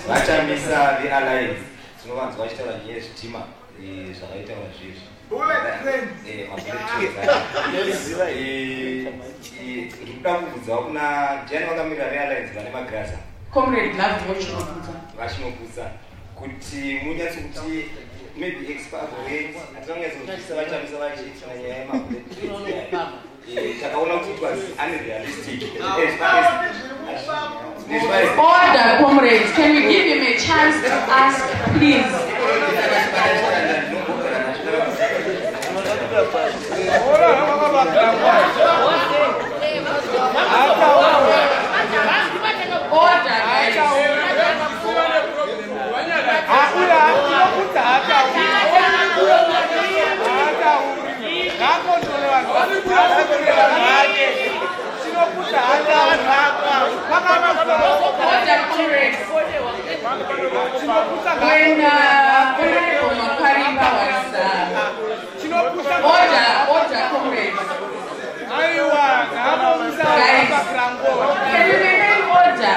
vachamisa the alliance tinovanzi vachitaura nyaya yezvitima zvakaitaura zvizvondikuda kubvudza kuna ndiani vakamirira vealliance vane magrasa vachinobvudza kuti munyatsokuti maybe expagorate hatinonyatsokuisa vachamisa vachiitina nyaya yemabuleti takaona kuti it was unrealistic. Order, comrades. Can we give him a chance to ask, please? Honorable Makariba was order, comrades. Guys, can you maintain order?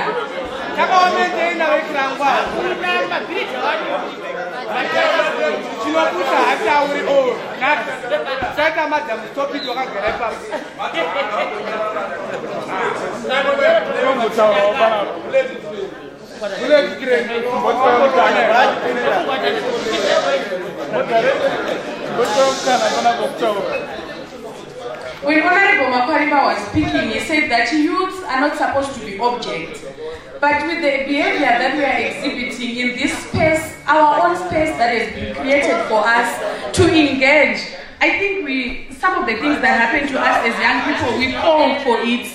When Honorable Makariba was speaking, he said that youths are not supposed to be objects. But with the behavior that we are exhibiting in this space, our own space that has been created for us to engage, I think some of the things that happen to us as young people, we fall for it.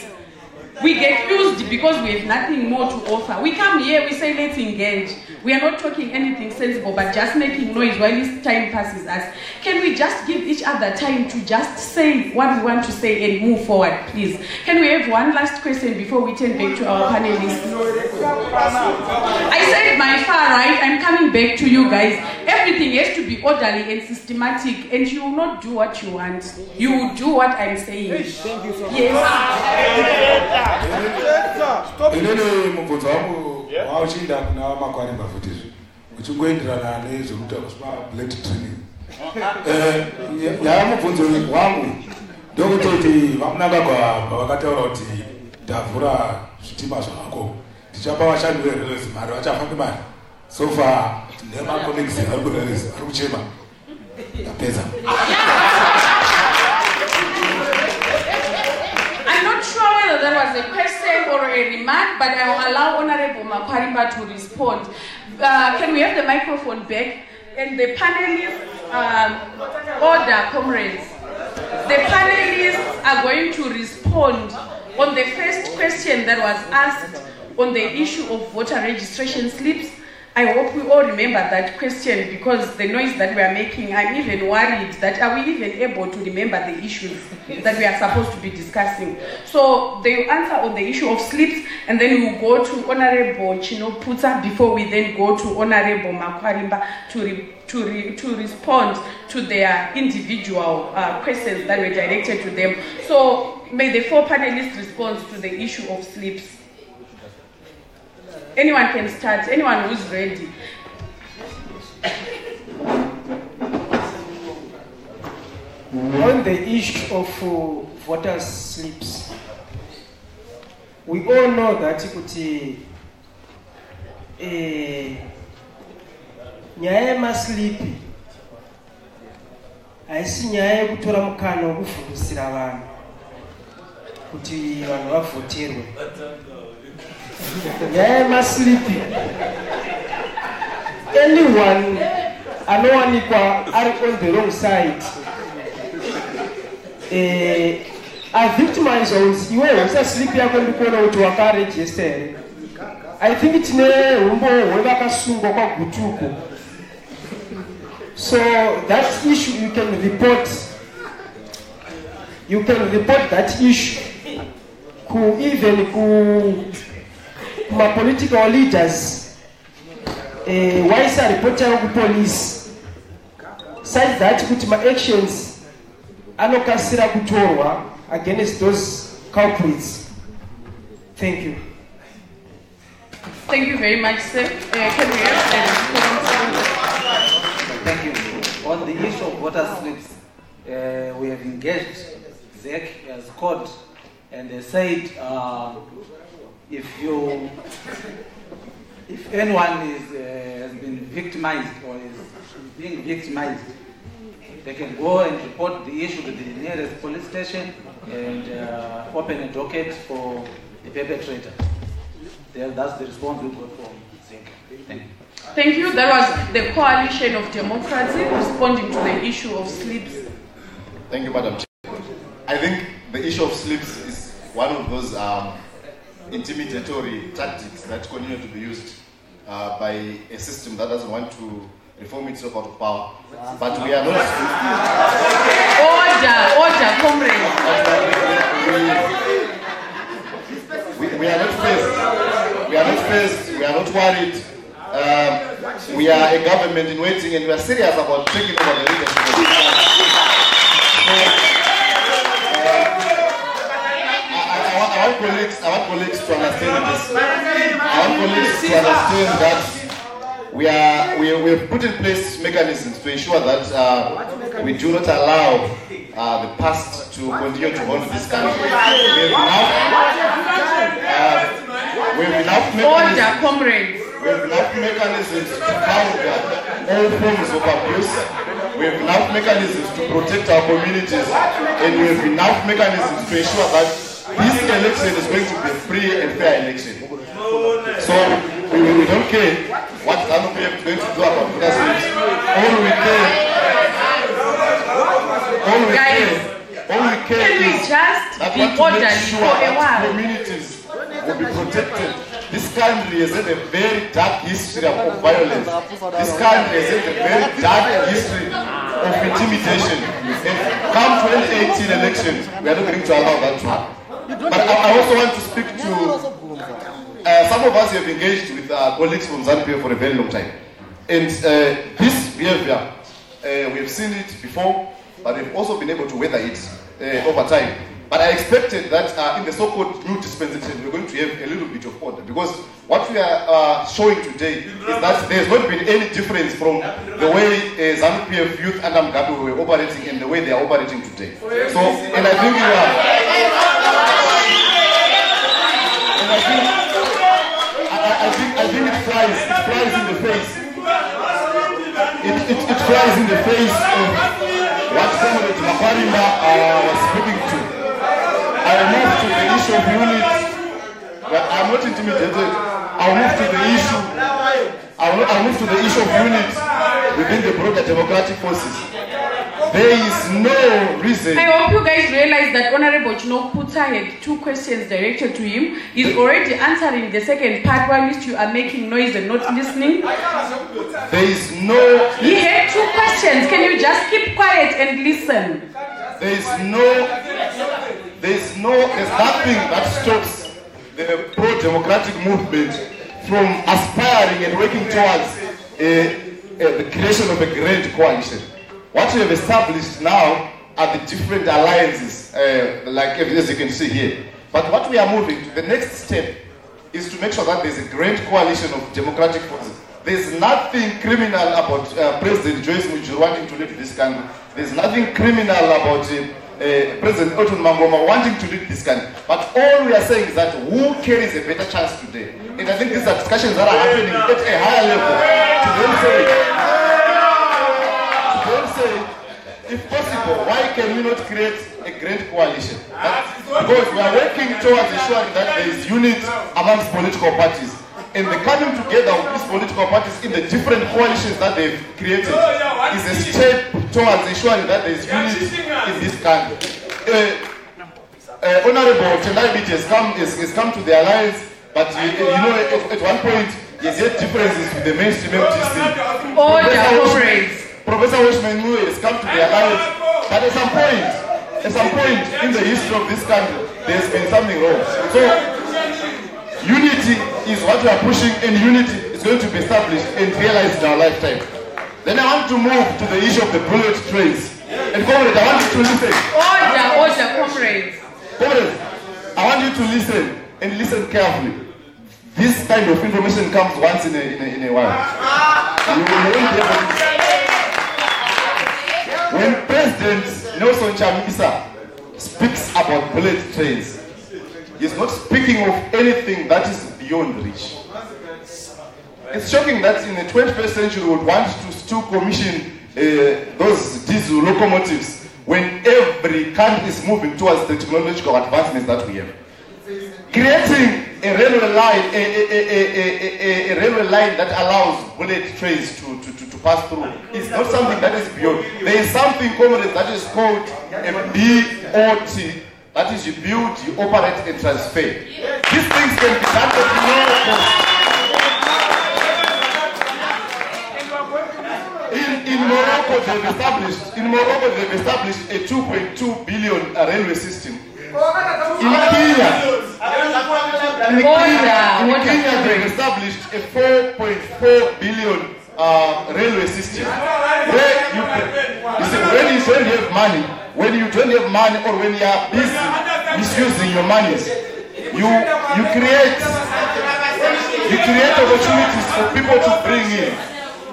We get used because we have nothing more to offer. We come here, we say, let's engage. We are not talking anything sensible, but just making noise while this time passes us. Can we just give each other time to just say what we want to say and move forward, please? Can we have one last question before we turn back to our panelists? I said my far right, I'm coming back to you guys. Everything has to be orderly and systematic, and you will not do what you want. You will do what I'm saying. Thank you so much. Yes. Wauchinda kuna Makariba futizvi uchingoenderana nezveblade training yaamubvunzo wangu ndokutoti vamunangagwa pavakataura kuti ndavhura zvitima zvako ndichapa vashandi verelezi mari vachafambi mari sofa nemakonekisi ari kurelezi ari kuchema ndapedza. I'm not sure whether that was a question or a remark, but I will allow Honorable Makariba to respond. Can we have the microphone back? And the panelists, order, comrades. The panelists are going to respond on the first question that was asked on the issue of voter registration slips. I hope we all remember that question because the noise that we are making, I'm even worried that are we even able to remember the issues that we are supposed to be discussing. So they will answer on the issue of slips and then we will go to Honorable Chinoputsa before we then go to Honorable Makariba to respond to their individual questions that were directed to them. So may the four panelists respond to the issue of slips. Anyone can start, anyone who's ready. On the issue of voter slips, we all know that nyaya yemaslipi haisi nyaya yekutora mukana wekuvhunusira vanhu kuti vanhu vavhoterwe. Nyaya yemaslipi, anyone anowanikwa ari on the wrong side avictimized kuti iwe hosa slip yako ndikuona kuti wakarejista here. I think tine humbo hwevakasungwa kwagutuku. So that issue you can report that issue even my political leaders why is a reporter to police such that with my actions anokasira kutorwa against those culprits. Thank you. Thank you very much, sir. Can we have Thank you. On the issue of voter slips, we have engaged ZEC as court, and they said if anyone has been victimized or is being victimized, they can go and report the issue to the nearest police station and open a docket for the perpetrator. That's the response we got from ZEC. Thank you. Thank you. That was the Coalition of Democracy responding to the issue of slips. Thank you, Madam Chair. I think the issue of slips is one of those intimidatory tactics that continue to be used by a system that doesn't want to reform itself out of power. But we are not... Order, comrades. We are not faced. We are not worried. we are a government in waiting and we are serious about taking over the leadership of this country. I want colleagues to understand this. I want colleagues to understand that we have put in place mechanisms to ensure that we do not allow the past to continue to hold this country. We have enough mechanisms to counter all forms of abuse. We have enough mechanisms to protect our communities, and we have enough mechanisms to ensure that this election is going to be a free and fair election. So we don't care what ZANU-PF is going to do about this. All we care is that we want to make sure that communities will be protected. This country has had a very dark history of violence. This country has had a very dark history of intimidation. And come 2018 elections, we are not going to allow that to happen. But I also want to speak to some of us have engaged with colleagues from ZANU-PF for a very long time. And this behavior, we have seen it before, but we've also been able to weather it over time. But I expected that in the so-called new dispensation, we're going to have a little bit of order. Because what we are showing today is that there's not been any difference from the way ZANU-PF youth and Mugabe were operating and the way they are operating today. So, and I think I think it flies in the face. It flies in the face of what Comrade Makwarimba was speaking to. I move to the issue of unity. I'm not intimidated. I'll move to the issue. I'll move to the issue of unity within the broader democratic forces. There is no reason. I hope you guys realize that Honorable Chino Puta had 2 questions directed to him. He's already answering the second part while you are making noise and not listening. There is no. He had 2 questions. Can you just keep quiet and listen? There's nothing that stops the pro-democratic movement from aspiring and working towards the creation of a grand coalition. What we have established now are the different alliances, like as you can see here. But what we are moving to, the next step, is to make sure that there's a grand coalition of democratic forces. There's nothing criminal about President Joyce Mujuru wanting to lead this country. There's nothing criminal about President Otun Mangoma wanting to lead this country. But all we are saying is that who carries a better chance today? And I think these are discussions that are happening at a higher level. To then say, if possible, why can we not create a grand coalition? Because we are working towards ensuring that there is unity amongst political parties. And the coming together of these political parties in the different coalitions that they've created is a step towards ensuring that there is unity in this country. Honorable Tendai Biti has come to the alliance, but at one point he has had differences with the mainstream MTC. Professor Wishman has come to the alliance, but at some point in the history of this country, there's been something wrong. So unity is what we are pushing, and unity is going to be established and realized in our lifetime. Then I want to move to the issue of the bullet trains. And comrades, I want you to listen. Order, comrades. Comrades, I want you to listen and listen carefully. This kind of information comes once in a while. When President Nelson Chamisa speaks about bullet trains, he's not speaking of anything that is beyond reach. It's shocking that in the 21st century we would want to still commission those diesel locomotives when every country is moving towards the technological advancements that we have. Creating a railway line that allows bullet trains to pass through is not something that is beyond. There is something, comrades, that is called a BOT. That is, you build, you operate, and transfer. These things can be done at no cost. In Morocco, they've established a 2.2 billion railway system. In Kenya, they've established a 4.4 billion railway system where you see, when you don't have money, when you don't have money or when you are busy misusing your monies, you create opportunities for people to bring in.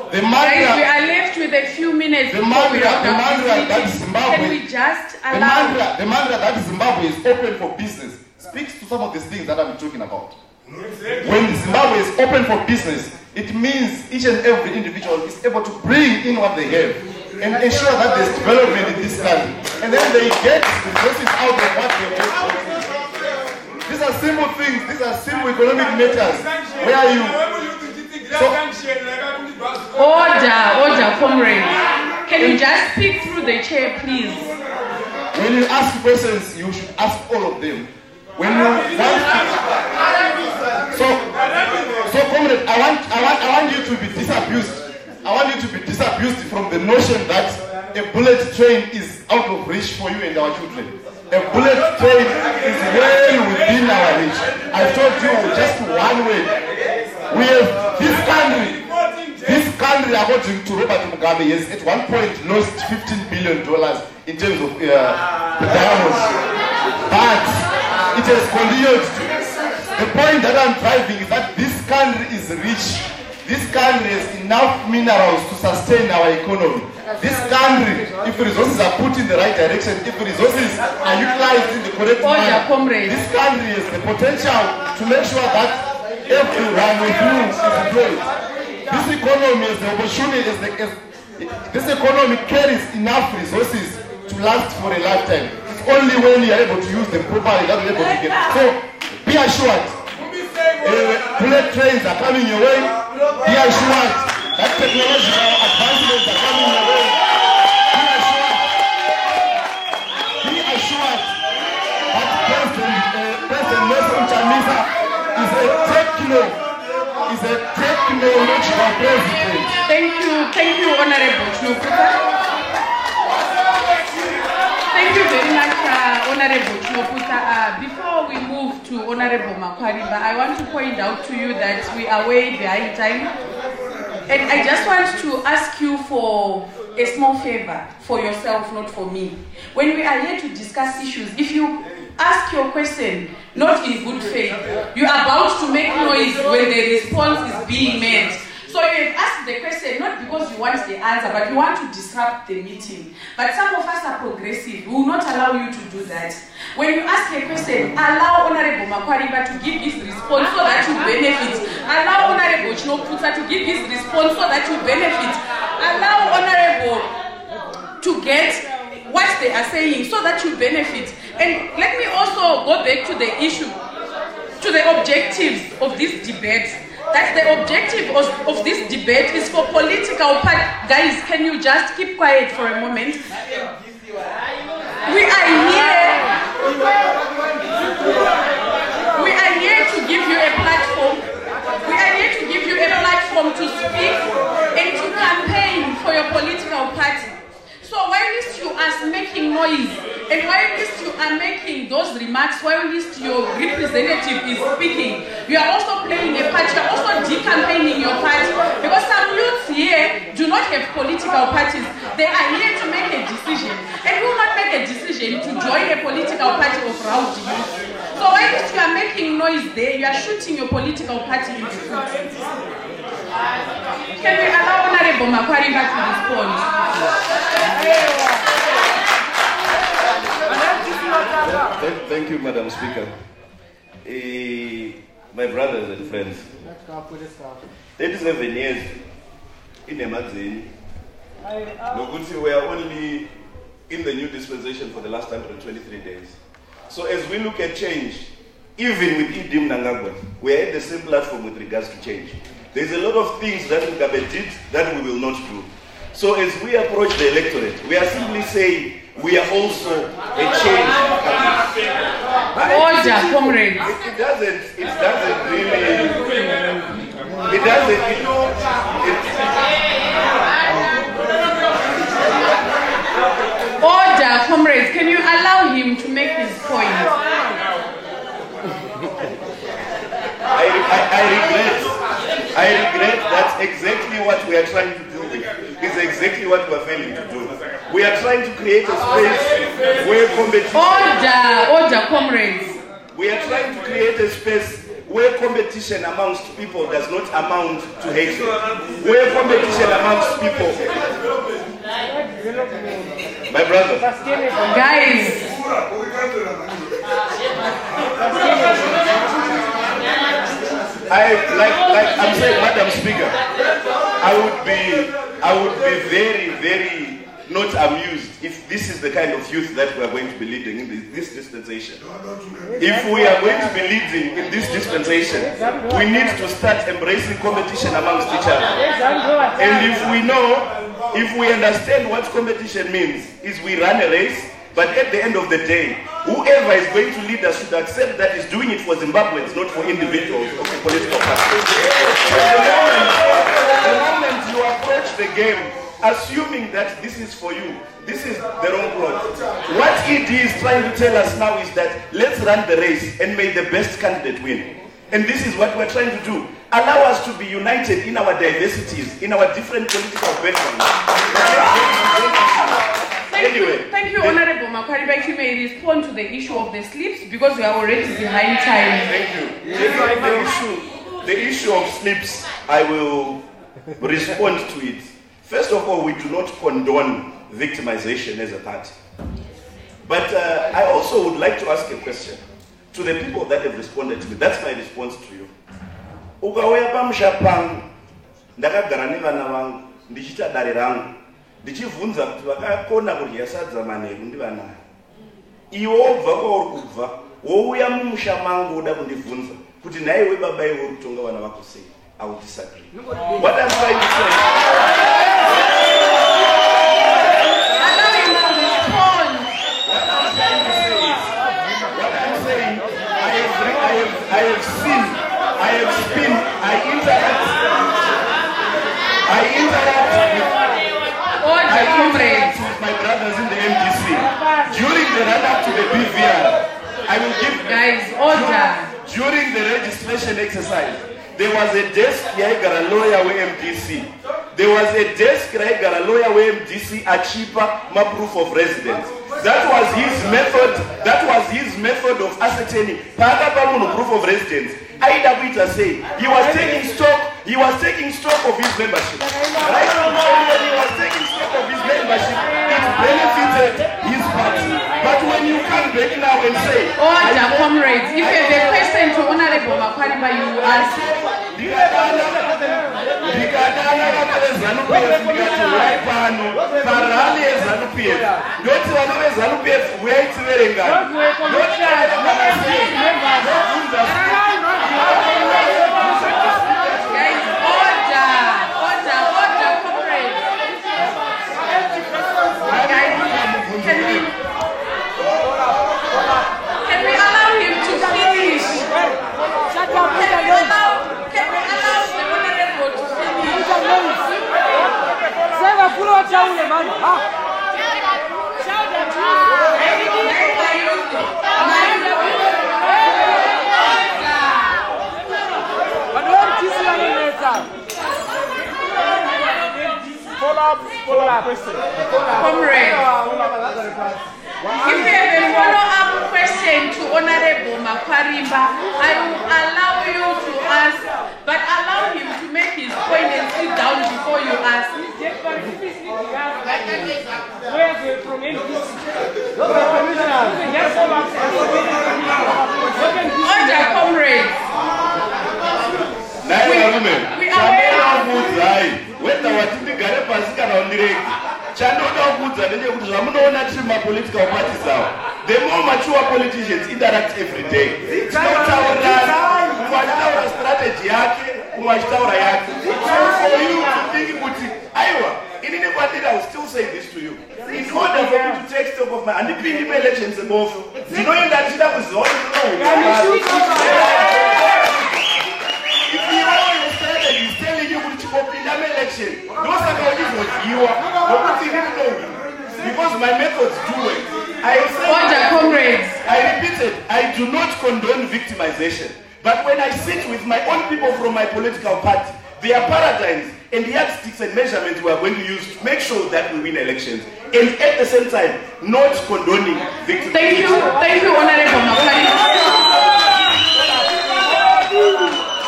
The mantra, we are left with a few minutes. The mantra that Zimbabwe, can we just allow? The mantra that Zimbabwe is open for business speaks to some of these things that I'm talking about. When Zimbabwe is open for business, it means each and every individual is able to bring in what they have and ensure that there's development in this country. And then they get resources out of what they have. These are simple things, these are simple economic matters where you... Order, comrade. Can you just speak through the chair, please? When you ask questions, you should ask all of them. When you want so comrade, I want you to be disabused. I want you to be disabused from the notion that a bullet train is out of reach for you and our children. A bullet train is well within our reach. I told you just one way. We have this country, according to Robert Mugabe, has at one point lost $15 billion in terms of diamonds. But it has continued. The point that I'm driving is that this country is rich. This country has enough minerals to sustain our economy. This country, if resources are put in the right direction, if resources are utilized in the correct manner, this country has the potential to make sure that everyone with you is employed. This economy is the opportunity, this economy carries enough resources to last for a lifetime. It's only when you are able to use them properly that we are able to get. So be assured, bullet trains are coming your way. Be assured that technological advancements are coming your way. Be assured that President Nelson Chamisa is a technological president. Thank you, Honorable Chinoputa. Thank you very much, Honorable Chinoputa. Before we move to Honorable Makwariba, I want to point out to you that we are way behind time. And I just want to ask you for a small favor for yourself, not for me. When we are here to discuss issues, if you ask your question not in good faith, you are about to make noise when the response is being made. So you have asked the question not because you want the answer, but you want to disrupt the meeting. But some of us are progressive. We will not allow you to do that. When you ask a question, allow Honorable Makwariba to give his response so that you benefit. Allow Honorable Chinoputa to give his response so that you benefit. Allow Honorable to get what they are saying so that you benefit. And let me also go back to the issue, to the objectives of this debate. That the objective of this debate is for political part. Guys, can you just keep quiet for a moment? We are here to give you a platform. We are here to give you a platform to speak and to campaign for your political party. So while you are making noise, and while you are making those remarks, while your representative is speaking, you are also playing a part, you are also de-campaigning your party. Because some youths here do not have political parties. They are here to make a decision. And will not make a decision to join a political party of rowdy youth. So while you are making noise there, you are shooting your political party in the foot. Can we allow Honorable Makwariba to respond? Thank you, Madam Speaker. My brothers and friends, 37 years in Emadzini. Noguti, we are only in the new dispensation for the last 123 days. So as we look at change, even with Idim Nangagwa, we are at the same platform with regards to change. There's a lot of things that Mugabe did that we will not do. So as we approach the electorate, we are simply saying we are also a change coming. Order, comrades. It doesn't really, it doesn't, you know, Order, comrades. Can you allow him to make his point? I regret that exactly what we are trying to do. It's exactly what we are failing to do. We are trying to create a space where competition... Order, comrades. We are trying to create a space where competition amongst people does not amount to hatred. Where competition amongst people... My brother. Guys. I'm saying, Madam Speaker, I would be very, very not amused if this is the kind of youth that we are going to be leading in this dispensation. If we are going to be leading in this dispensation, we need to start embracing competition amongst each other. And if we understand what competition means, is we run a race, but at the end of the day, whoever is going to lead us should accept that he's doing it for Zimbabweans, not for individuals or for political parties. The moment you approach the game assuming that this is for you, this is the wrong plot. What ED is trying to tell us now is that let's run the race and may the best candidate win. And this is what we're trying to do. Allow us to be united in our diversities, in our different political backgrounds. Thank you, Honorable Makwariba. If you may respond to the issue of the slips, because we are already behind time. Thank you. The issue of slips, I will respond to it. First of all, we do not condone victimization as a party. But I also would like to ask a question to the people that have responded to me. That's my response to you. Ukauya pamushapangu ndakagara nevana vangu ndichita dare rangu ndichivhunza kuti vakakona kudya sadza manheru ndivanayo. Iwe wobva kwauri kubva wouya mumusha mangu woda kundibvunza kuti naiwe baba iwe uri kutonga vana vako sei. I will disagree. What I'm trying to say. With my brothers in the MDC during the run-up to the BVR. I will give guys order. During the registration exercise, there was a desk yaigara lawyer we MDC. There was a desk yaigara lawyer we MDC achipa ma proof of residence. That was his method. That was his method of ascertaining proof of residence. Aida Wita say he was taking stock. He was taking stock of his membership. Right? He was taking stock of his membership. It benefited his party. But when you come back now and say, order, comrades, if you have a question to Honorable Makwariba, you ask. Can we allow him to finish? Shut up, can we allow the Honorable to finish? Follow up question. Comrade. If you have a follow-up question to Honorable Makwariba, I will allow you to ask, but allow him to make his point and sit down before you ask. Order, comrades. We are aware. Whether what in the Garapa on the Chanoda Woods and the Ramono political parties now. The more mature politicians interact every day. It's not our strategy, for you to think Iowa. In anybody that will still say this to you. In order for me to take stock of my and the PDP elections above, you know that was all he's telling you which election. Those are how you vote. You are because my methods do it. I repeated, I do not condone victimization. But when I sit with my own people from my political party, There are paradigms and yardsticks and measurements we are going to use to make sure that we win elections. And at the same time, not condoning victims. Thank you, Honorable Makari.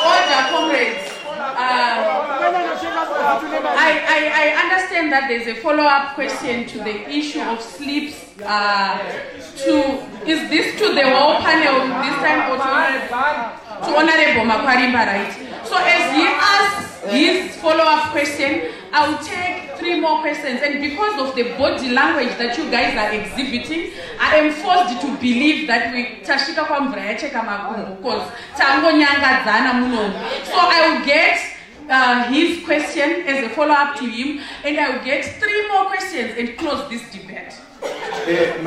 Order, comrades. I understand that there's a follow-up question to the issue of slips. Is this to the whole panel this time or to Honorable Makwarimba, right? So as he asks his follow-up question, I'll take 3 more questions. And because of the body language that you guys are exhibiting, I am forced to believe that we tashika kwa mvura cheka magumu because tango nyanga dzana muno. So I will get his question as a follow-up to him, and I will get 3 more questions and close this debate. There's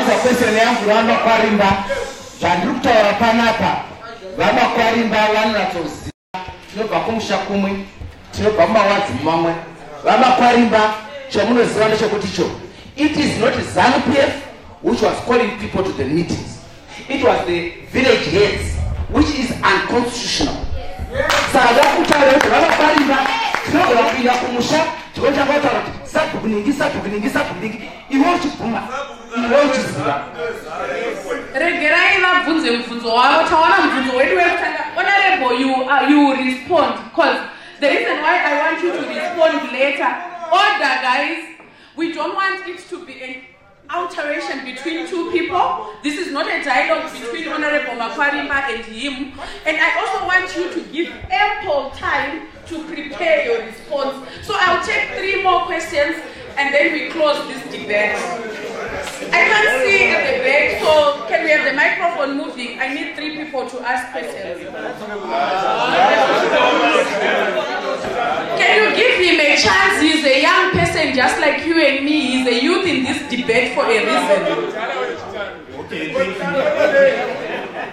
a question yangu Rama Kwarimba Vandrukta Panapa Rama Kwarimba Wanatozi Tinoba kumusha kumwe Tinoba mawadzi mamwe Rama Kwarimba Chamuno Zirana Chakuticho. It is not ZANU-PF which was calling people to the meetings. It was the village heads, which is unconstitutional. Sada kutare Rama Kwarimba Tinoba kuila kumusha Tikoja kota sapukuningi iwochi puma iwochi ziva regerai vabvunze mubvunzo wavo tawana mubvunzo wedu wekutanga. Honorable, you respond because the reason why I want you to respond later. Order, guys. We don't want it to be an alteration between 2 people. This is not a dialogue between Honorable Makwarimba and him. And I also want you to give ample time to prepare your response. So I'll take 3 more questions and then we close this debate. I can't see at the back, so can we have the microphone moving? I need 3 people to ask questions. Can you give him a chance? He's a young person just like you and me. He's a youth in this debate for a reason. Okay, thank you.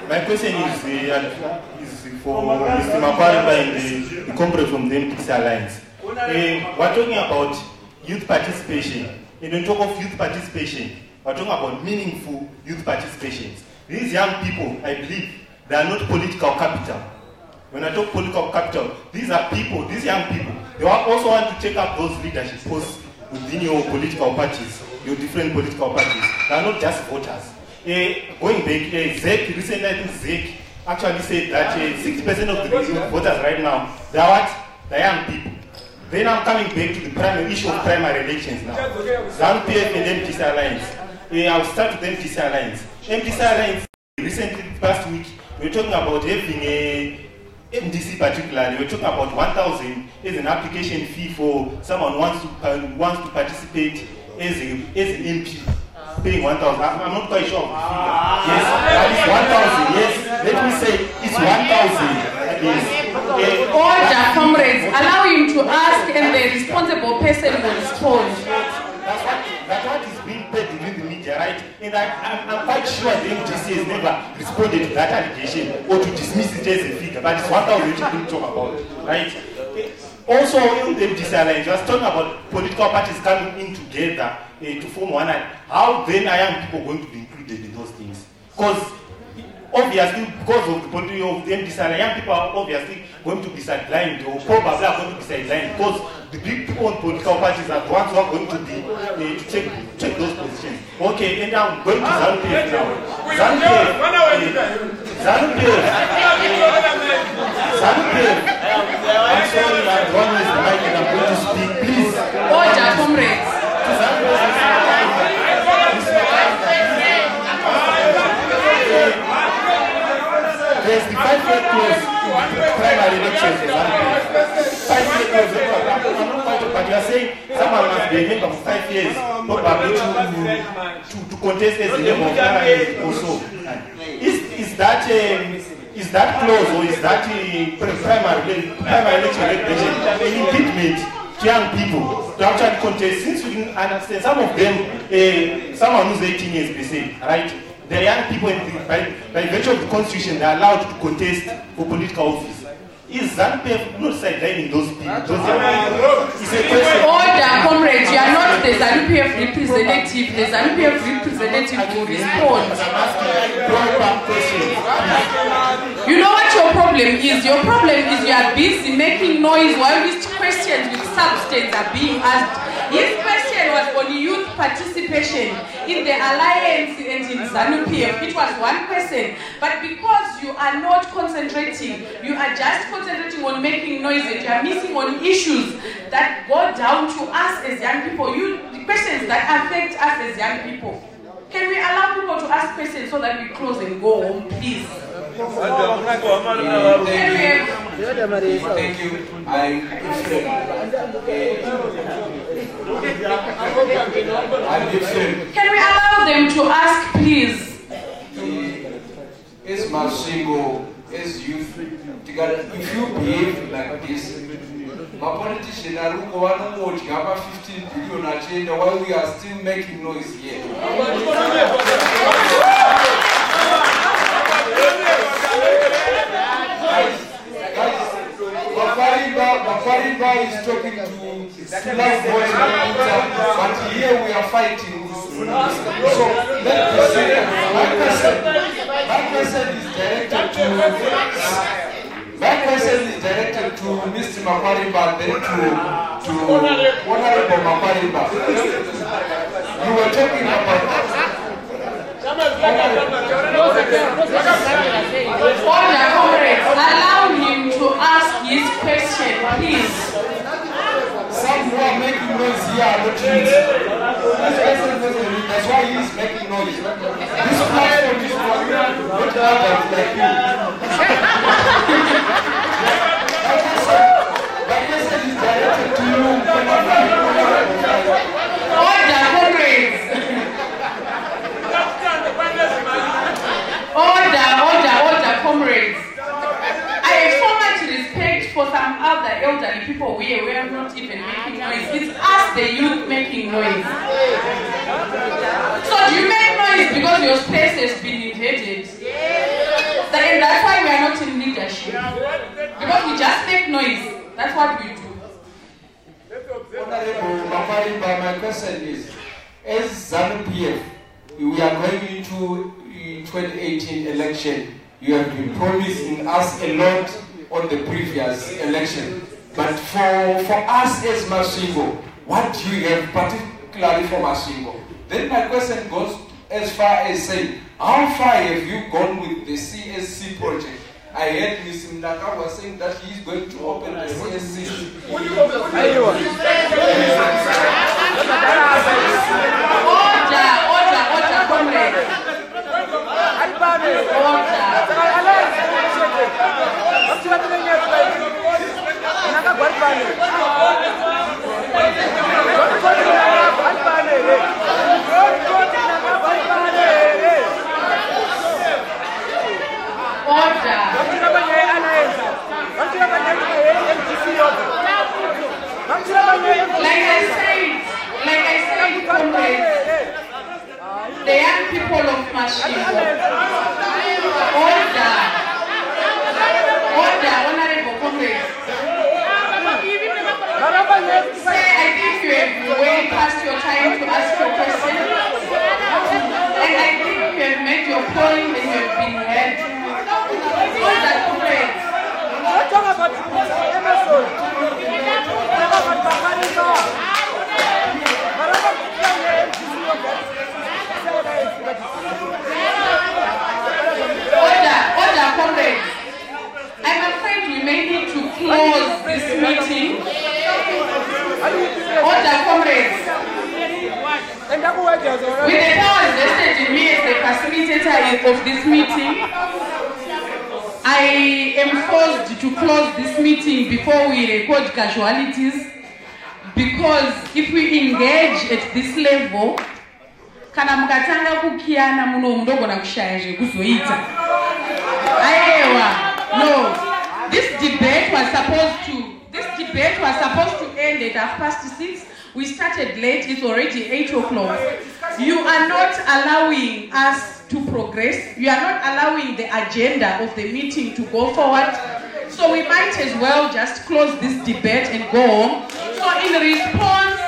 My question is for Mr. Makwarimba and the comrade from the MTC Alliance. We're talking about youth participation. And when we talk of youth participation, we're talking about meaningful youth participation. These young people, I believe, they are not political capital. When I talk political capital, these are people, these young people, they also want to take up those leadership posts within your political parties, your different political parties. They are not just voters. Going back, ZEC, recently I think ZEC actually said that 60% of the voters right now, they are what? They are young people. Then I'm coming back to the primary issue of primary elections now. ZANU-PF and MTC Alliance. I'll start with MTC Alliance. MTC Alliance, recently, past week, we were talking about having a MDC particularly, we were talking about 1,000 as an application fee for someone who wants to participate as an MP. Paying 1,000. I'm not quite sure of the figure. Yes, that is 1,000. Yes, let me say it's 1,000. Yes. Order, comrades. Allow him to ask and the responsible person will respond. That's what is being paid within the media, right? And I'm quite sure the MTC has never responded to that allegation or to dismiss it as a figure, but it's 1,000 which we talk about, right? Also, in the MTC Alliance, I was talking about political parties coming in together to form one. How then are young people going to be included in those things? Because obviously, because of the politics of the MTC Alliance, young people are obviously going to be sidelined or probably are going to be sidelined because the big people in political parties are the ones who are going to be to take those positions. Okay, and I'm going to ZANU-PF now. ZANU-PF. I'm sorry, I'm wrong with the mic and I'm going to speak. Please. Order, comrades. There's the 5-year clause in primary elections. 5-year clause. I'm not quite sure, but you are saying someone must be a member for 5 years, probably to contest as a member of parliament also. Is that clause or is that primary election regulation an impediment to young people to actually contest? Since we can understand some of them, someone who's 18 years per se, right? They're young people, and by virtue of the constitution, they're allowed to contest for political office. Is ZANU-PF not sidelining those people? Those young people? Order, comrades, you are not the the ZANU-PF representative, will respond. You know what your problem is? Your problem is you are busy making noise while these questions with substance are being asked. His question was on youth participation in the alliance and in ZANU-PF. It was one question, but because you are not concentrating, you are just concentrating on making noise and you are missing on issues that go down to us as young people, the questions that affect us as young people. Can we allow people to ask questions so that we close and go home, please? Thank you. Can we allow them to ask, please? As Mashingo, as youth, if you behave like this, my politician are going to 15 billion agenda while we are still making noise here. Mafariba is talking to Slav boys, but here we are fighting. So let me say, my question is directed to Mr. Mafariba, then to Honorable Mafariba. You were talking about allow him to ask his question, please. Some who are making noise here are not youth. That's why he is making noise. This platform is for not others like you. My question is directed to you. Order, comrades. Order, comrades. I have so much respect for some other elderly people we are not even making noise. It's us, the youth, making noise. So do you make noise because your space has been invaded? And that's why we are not in leadership. Because we just make noise. That's what we do. Honorable Mafariba, my question is, as ZANU-PF, we are going into 2018 election. You have been promising us a lot on the previous election. But for us as Mashingo, what do you have particularly for Mashingo? Then my question goes as far as saying, how far have you gone with the CSC project? I heard Mr. Mnaka was saying that he is going to open the CSC. Order, comrades. Like I said, comrades, the young people of Mashingo, order, honorable comrades. Say, I think you have way past your time to ask your question, and I think you have made your point and you have been heard. Order, comrades. Order, comrades. I'm afraid we may need to close this meeting. Order, comrades. With the powers vested in me as the facilitator of this meeting, I am forced to close this meeting before we record casualties, because if we engage at this level, kana mukatanga kukiana muno mndogona kushaya zvekuzoita. No, this debate was supposed to end at 6:30. We started late, it's already 8 o'clock. You are not allowing us to progress. You are not allowing the agenda of the meeting to go forward. So we might as well just close this debate and go home. So in response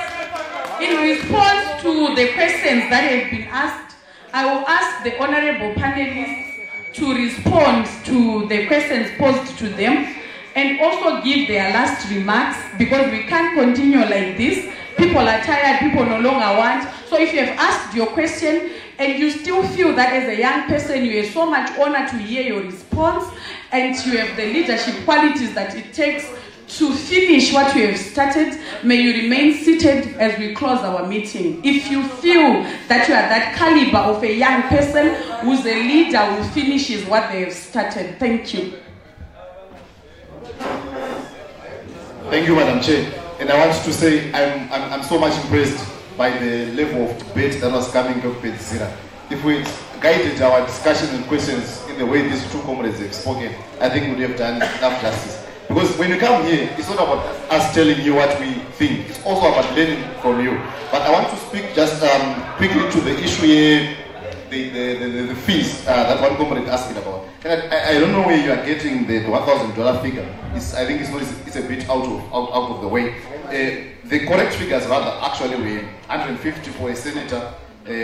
In response to the questions that have been asked, I will ask the honorable panelists to respond to the questions posed to them and also give their last remarks, because we can't continue like this. People are tired, people no longer want. So if you have asked your question and you still feel that as a young person you have so much honor to hear your response and you have the leadership qualities that it takes to finish what you have started, may you remain seated as we close our meeting. If you feel that you are that caliber of a young person who's a leader who finishes what they have started. Thank you. Thank you, Madam Chair. And I want to say I'm so much impressed by the level of debate that was coming up with Zira. If we guided our discussions and questions in the way these two comrades have spoken, I think we would have done enough justice. Because when you come here, it's not about us telling you what we think. It's also about learning from you. But I want to speak just quickly to the issue here, the fees that one comrade asking about. And I don't know where you are getting the $1,000 figure. I think it's a bit out of the way. The correct figures rather actually were $150 for a senator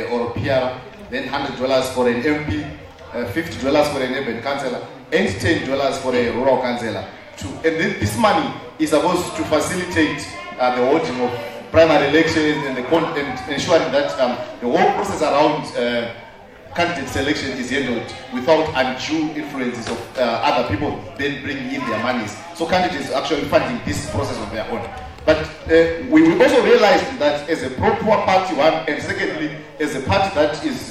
or a PR, then $100 for an MP, $50 for an urban councillor, and $10 for a rural councillor. And then this money is supposed to facilitate the holding of primary elections and ensuring that the whole process around candidate selection is handled without undue influences of other people then bringing in their monies. So candidates are actually funding this process on their own. But we also realized that as a pro-poor party, one, and secondly, as a party that is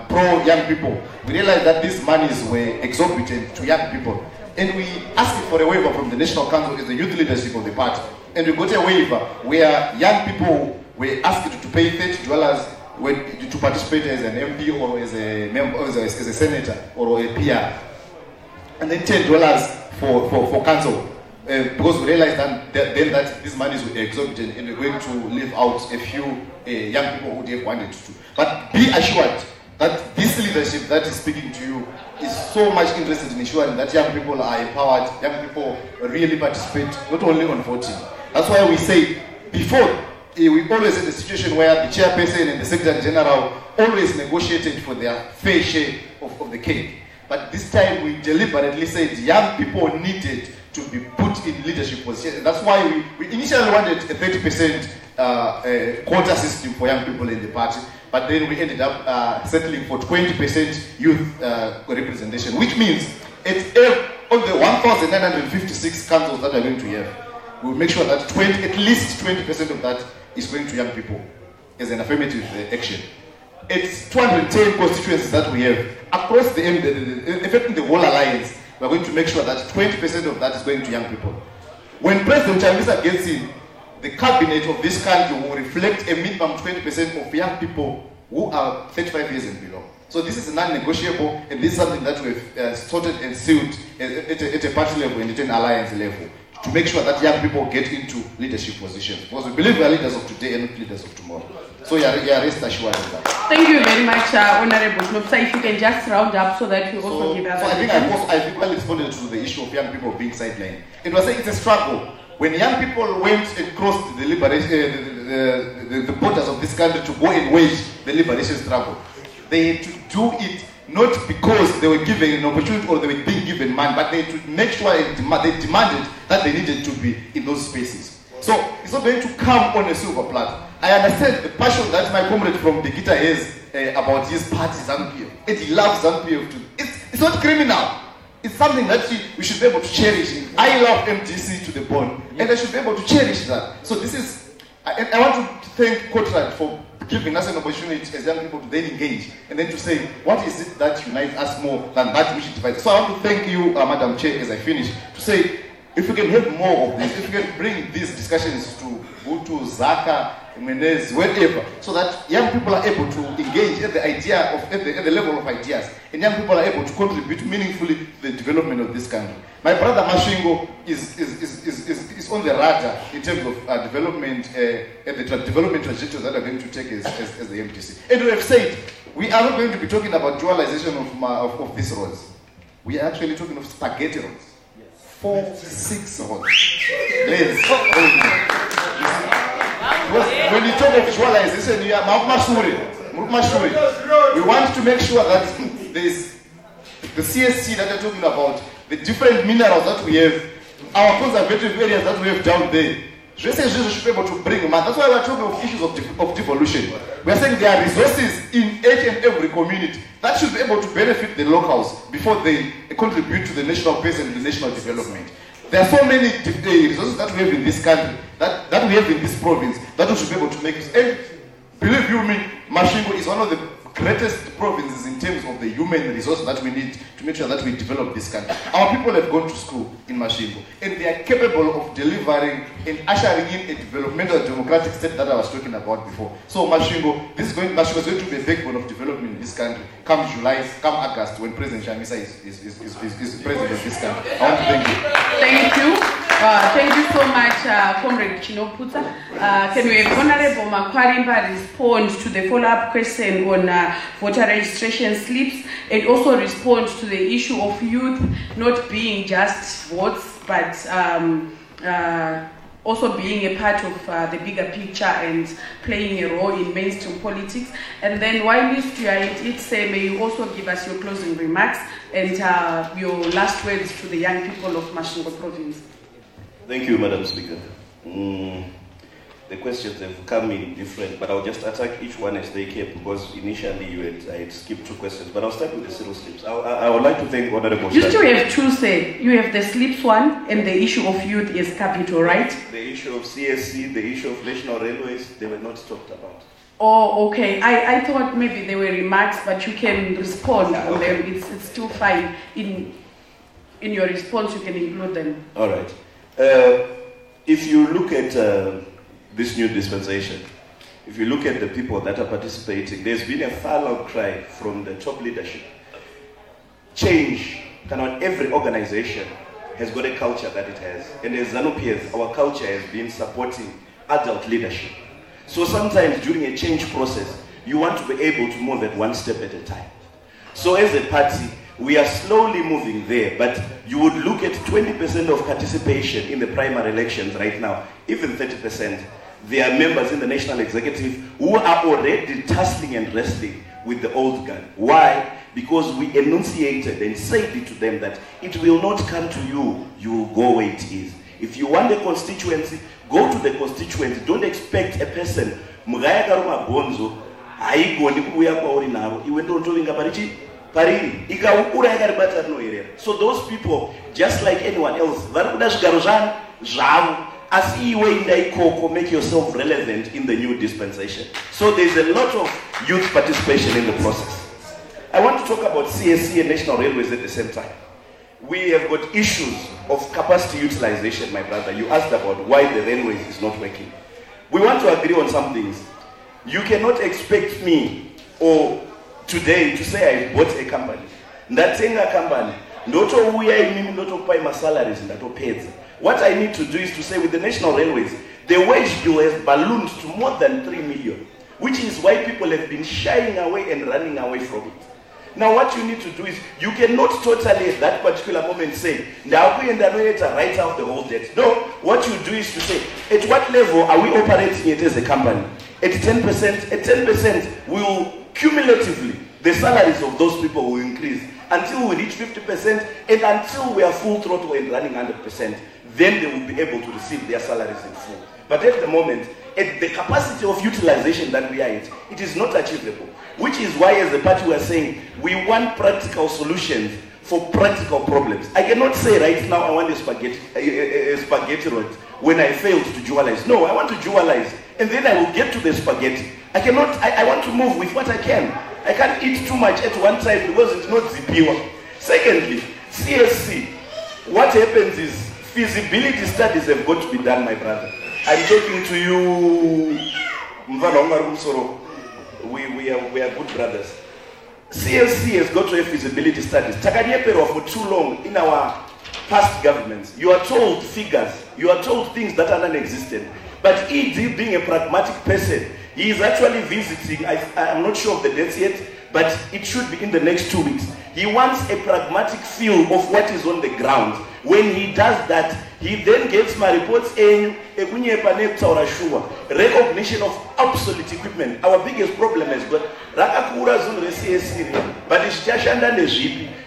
pro-young people, we realized that these monies were exorbitant to young people. And we asked for a waiver from the National Council as the youth leadership of the party. And we got a waiver where young people were asked to pay $30 to participate as an MP or as a member, as a senator or a PR, and then $10 for council, because we realized that these monies were exorbitant and we're going to leave out a few young people who would have wanted to. But be assured that this leadership that is speaking to you is so much interested in ensuring that young people are empowered, young people really participate, not only on voting. That's why we say before, we always had a situation where the chairperson and the secretary general always negotiated for their fair share of the cake. But this time we deliberately said young people needed to be put in leadership positions. That's why we initially wanted a 30% quota system for young people in the party, but then we ended up settling for 20% youth representation, which means on the 1,956 councils that we're going to have, we'll make sure that at least 20% of that is going to young people as an affirmative action. It's 210 constituencies that we have across affecting the whole alliance. We're going to make sure that 20% of that is going to young people. When President Chamisa gets in, the cabinet of this country will reflect a minimum 20% of young people who are 35 years and below. So this is non-negotiable, and this is something that we've sorted and sealed at a party level and at an alliance level, to make sure that young people get into leadership positions. Because we believe we are leaders of today and not leaders of tomorrow. So you are rest assured of that. Thank you very much, Honorable Knopsa. If you can just round up so that you also give us. So I think I responded to the issue of young people being sidelined. It was saying it's a struggle. When young people went and crossed the borders of this country to go and wage the liberation struggle, they had to do it not because they were given an opportunity or they were being given money, but they had to make sure they demanded that they needed to be in those spaces. So it's not going to come on a silver platter. I understand the passion that my comrade from the guitar has about his party, ZANU-PF. And he loves ZANU-PF too. It's not criminal. It's something that we should be able to cherish. I love MDC to the bone, and I should be able to cherish that. So this is, I want to thank COTRAD for giving us an opportunity as young people to then engage and then to say, what is it that unites us more than that which divides? So I want to thank you, Madam Chair, as I finish, to say, if we can have more of this, if we can bring these discussions to Hutu, Zaka, Menez, wherever, so that young people are able to engage at the level of ideas, and young people are able to contribute meaningfully to the development of this country. My brother Mashingo is on the radar in terms of development and the development trajectories that are going to take as the MDC. And we have said we are not going to be talking about dualization of these roads. We are actually talking of spaghetti roads. 4-6 roads. Because when you talk of visualization, we want to make sure that there's the CSC that you're talking about, the different minerals that we have, our conservative areas that we have down there. Should be able to bring them. That's why we're talking of issues of devolution. We're saying there are resources in each and every community that should be able to benefit the locals before they contribute to the national pace and the national development. There are so many resources that we have in this country, that we have in this province, that we should be able to make it. And believe you me, Masvingo is one of the greatest provinces in terms of the human resource that we need to make sure that we develop this country. Our people have gone to school in Masvingo, and they are capable of delivering and ushering in a developmental democratic state that I was talking about before. So Masvingo is going to be a backbone of development in this country come July, come August, when President Chamisa is president of this country. I want to thank you. Thank you. Thank you so much, Comrade Chinoputsa. Can we have Honorable Makwarimba respond to the follow-up question on voter registration slips, and also respond to the issue of youth not being just votes, but also being a part of the bigger picture and playing a role in mainstream politics. And then while you are at it, say, may you also give us your closing remarks and your last words to the young people of Masvingo province. Thank you, Madam Speaker. The questions have come in different, but I'll just attack each one as they came, because initially I had skipped 2 questions, but I'll start with the zero slips. I would like to thank Honorable. You still have 2, say. You have the slips one, and the issue of youth is capital, right? The issue of CSC, the issue of national railways, they were not talked about. Oh, okay. I thought maybe they were remarks, but you can respond on them. It's still fine. In your response, you can include them. All right. If you look at this new dispensation, if you look at the people that are participating, there's been a far-out cry from the top leadership. Change, cannot every organization has got a culture that it has. And as ZANU-PF, our culture has been supporting adult leadership. So sometimes during a change process, you want to be able to move at one step at a time. So as a party, we are slowly moving there, but you would look at 20% of participation in the primary elections right now, even 30%. There are members in the National Executive who are already tussling and wrestling with the old guard. Why? Because we enunciated and said it to them that it will not come to you, you will go where it is. If you want a constituency, go to the constituency. Don't expect a person, so those people, just like anyone else, make yourself relevant in the new dispensation. So there's a lot of youth participation in the process. I want to talk about CSC and national railways at the same time. We have got issues of capacity utilization, my brother. You asked about why the railways is not working. We want to agree on some things. You cannot expect me or today to say I bought a company. Ndatenga company. Ndoto uya mimi ndoto kupai my salaries ndato paid. What I need to do is to say with the national railways, the wage bill has ballooned to more than 3 million, which is why people have been shying away and running away from it. Now what you need to do is, you cannot totally at that particular moment say, write off the whole debt. No, what you do is to say, at what level are we operating it as a company? At 10%, will cumulatively, the salaries of those people will increase until we reach 50%, and until we are full throttle and running 100%, then they will be able to receive their salaries in full. But at the moment, at the capacity of utilization that we are at, it is not achievable. Which is why as a party we are saying, we want practical solutions for practical problems. I cannot say right now I want a spaghetti road when I failed to dualize. No, I want to dualize, and then I will get to the spaghetti. I want to move with what I can. I can't eat too much at one time because it's not zipiwa. Secondly, CSC, what happens is feasibility studies have got to be done, my brother. I'm talking to you, we are good brothers. CSC has got to have feasibility studies. Takanyepero for too long in our past governments. You are told figures, you are told things that are non-existent. But ED, being a pragmatic person, he is actually visiting, I'm not sure of the dates yet, but it should be in the next 2 weeks. He wants a pragmatic feel of what is on the ground, When he does that, he then gets my reports in recognition of obsolete equipment. Our biggest problem is that but it's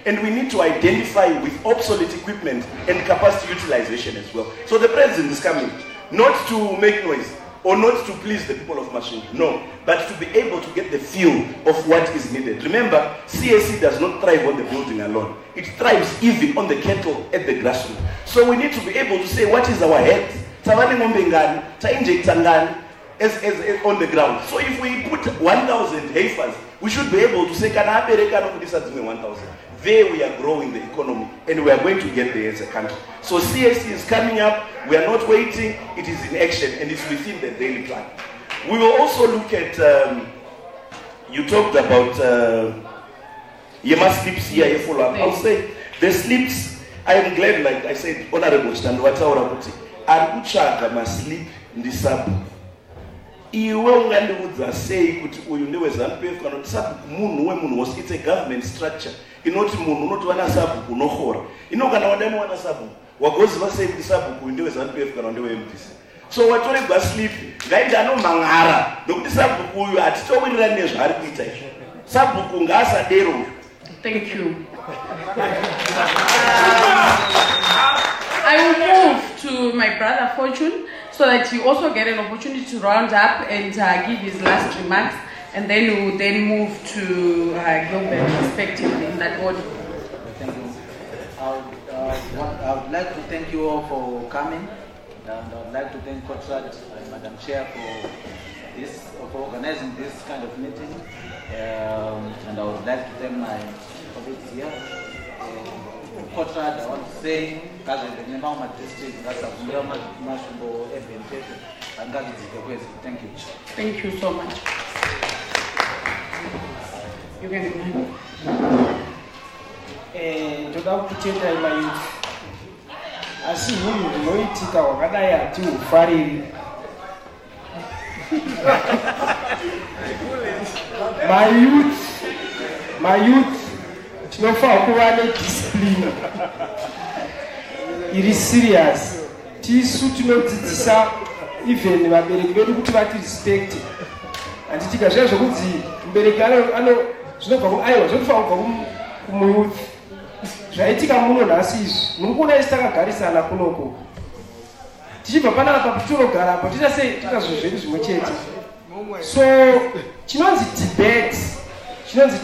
and we need to identify with obsolete equipment and capacity utilization as well. So the president is coming not to make noise or not to please the people of Mashingo, no, but to be able to get the feel of what is needed. Remember, CAC does not thrive on the building alone. It thrives even on the cattle at the grassroots. So we need to be able to say what is our head, as on the ground. So if we put 1,000 heifers, we should be able to say, 1,000. There we are growing the economy and we are going to get there as a country. So CAC is coming up, we are not waiting, it is in action and it's within the daily plan. We will also look at, you talked about Yema slips here, you follow up. I'll say the slips, I am glad, like I said, Honorable Standwataura Kuti, Arkuchaga must sleep in the sub. Iwe ungandiudza sei kuti uyu ndewe ZANU-PF kana kuti sabhuku munhu wemunhu wose, it's a government structure inoti munhu unotiwana sabhuku unokhora. Ino kana wadani wana sabhuku wagoziva sei kuti sabhuku uyu ndewe ZANU-PF kana ndewe MDC. So watorega slip ngaiti anomhan'ara nokuti sabhuku uyu hatitowirirani nezvaari kuita izvo. Sabhuku ngaasadero. Thank you. I will move to my brother Fortune so that he also get an opportunity to round up and give his last remarks, and then we will then move to Gilbert respectively in that order. Thank you. I would like to thank you all for coming, and I would like to thank COTRAD and Madam Chair for organizing this kind of meeting, and I would like to thank my colleagues here. COTRAD, I want to say, because in the Nemama district, thank you. Thank you so much. You can go. Toda kucheta mayuth asi munhu unoitika wakadai ati ufariri mayuth tinofanira kuva nediscipline iri serious. Tisu tinodzidzisa even vabereki vedu kuti vati respect. Handitika zviya zvokunzi mubereki zvinobva aiwa zvinofanira kubva kumuyuth. Zvaitika muno nhasi izvi muri kuona isi takagarisana kunoko tichibva panapa patinogara apo tiita sei tikazvo zvedu zvimwe chete. So chinonzi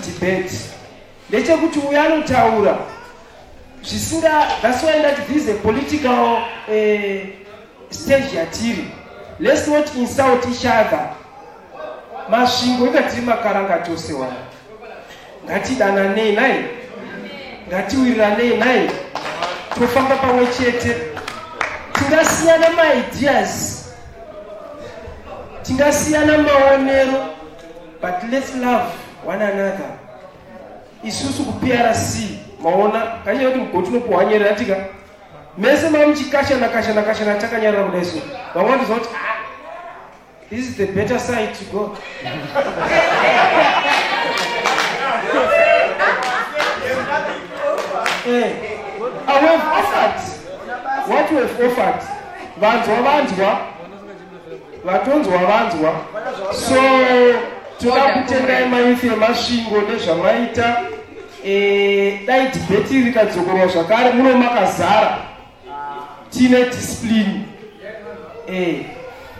debate ndechekuti uyo anotaura zvisinga. That's why that this is a political stage yatiri. Let's not insult each other. Masvingo ikatiri makaranga tose wana ngatidananei nai, ngatiwiriranei nai, tofamba pamwe chete. Tingasiyana maideas, tingasiyana maonero, but let's love one another. Isusu ku PRC maona kanyera kuti mugoti unopuhwanyerera tika mese mamuchikashana takanyarira kudaiso vamwe ndizoti this is the better side to go. I have offered what we have offered. Vanzwa vatonzwa vanzwa. So toda kutendai mayuthi emasvingo nezvamaita. Dai debate rikadzokorwa zvakare muno makazara tine discipline.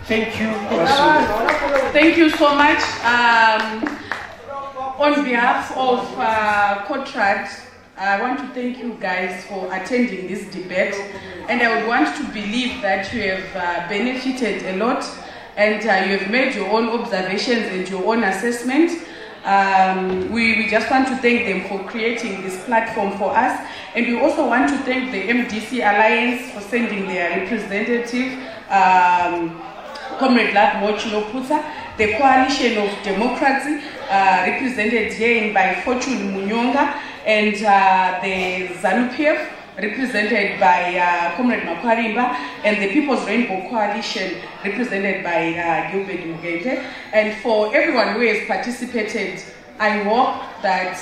Thank you. Thank you so much. On behalf of COTRAD, I want to thank you guys for attending this debate, and I would want to believe that you have benefited a lot and you have made your own observations and your own assessment. We just want to thank them for creating this platform for us, and we also want to thank the MDC Alliance for sending their representative, Comrade Mochino Puta, the Coalition of Democracy, represented here by Fortune Munyonga, and the ZANU-PF, represented by Comrade Makwarimba, and the People's Rainbow Coalition, represented by Gilbert Mugente. And for everyone who has participated, I hope that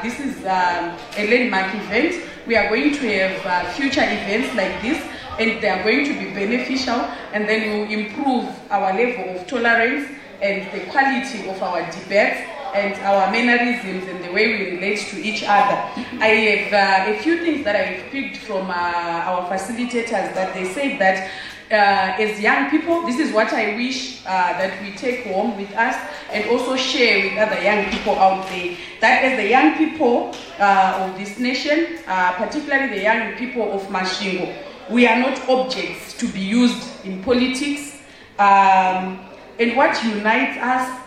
this is a landmark event we are going to have future events like this, and they are going to be beneficial, and then we will improve our level of tolerance and the quality of our debates and our mannerisms and the way we relate to each other. I have a few things that I've picked from our facilitators, that they said that as young people, this is what I wish that we take home with us and also share with other young people out there. That as the young people of this nation, particularly the young people of Mashingo, we are not objects to be used in politics. And what unites us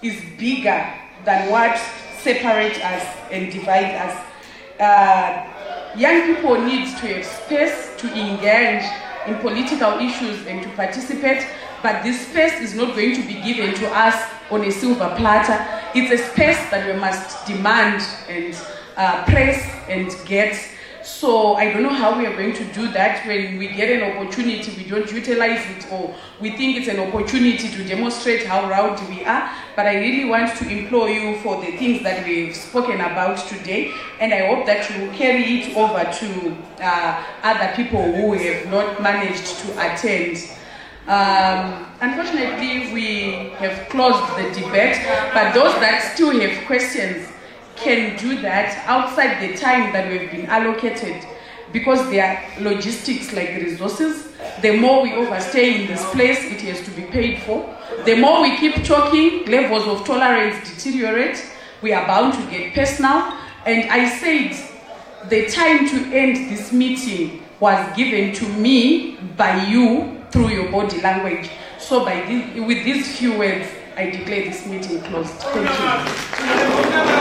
is bigger than what separates us and divides us. Young people need to have space to engage in political issues and to participate, but this space is not going to be given to us on a silver platter. It's a space that we must demand and press and get. So I don't know how we are going to do that. When we get an opportunity, we don't utilize it, or we think it's an opportunity to demonstrate how rowdy we are. But I really want to implore you for the things that we've spoken about today, and I hope that you will carry it over to other people who have not managed to attend. Unfortunately, we have closed the debate, but those that still have questions can do that outside the time that we've been allocated, because there are logistics like resources. The more we overstay in this place, it has to be paid for. The more we keep talking, levels of tolerance deteriorate. We are bound to get personal. And I said the time to end this meeting was given to me by you through your body language. So with these few words, I declare this meeting closed. Thank you.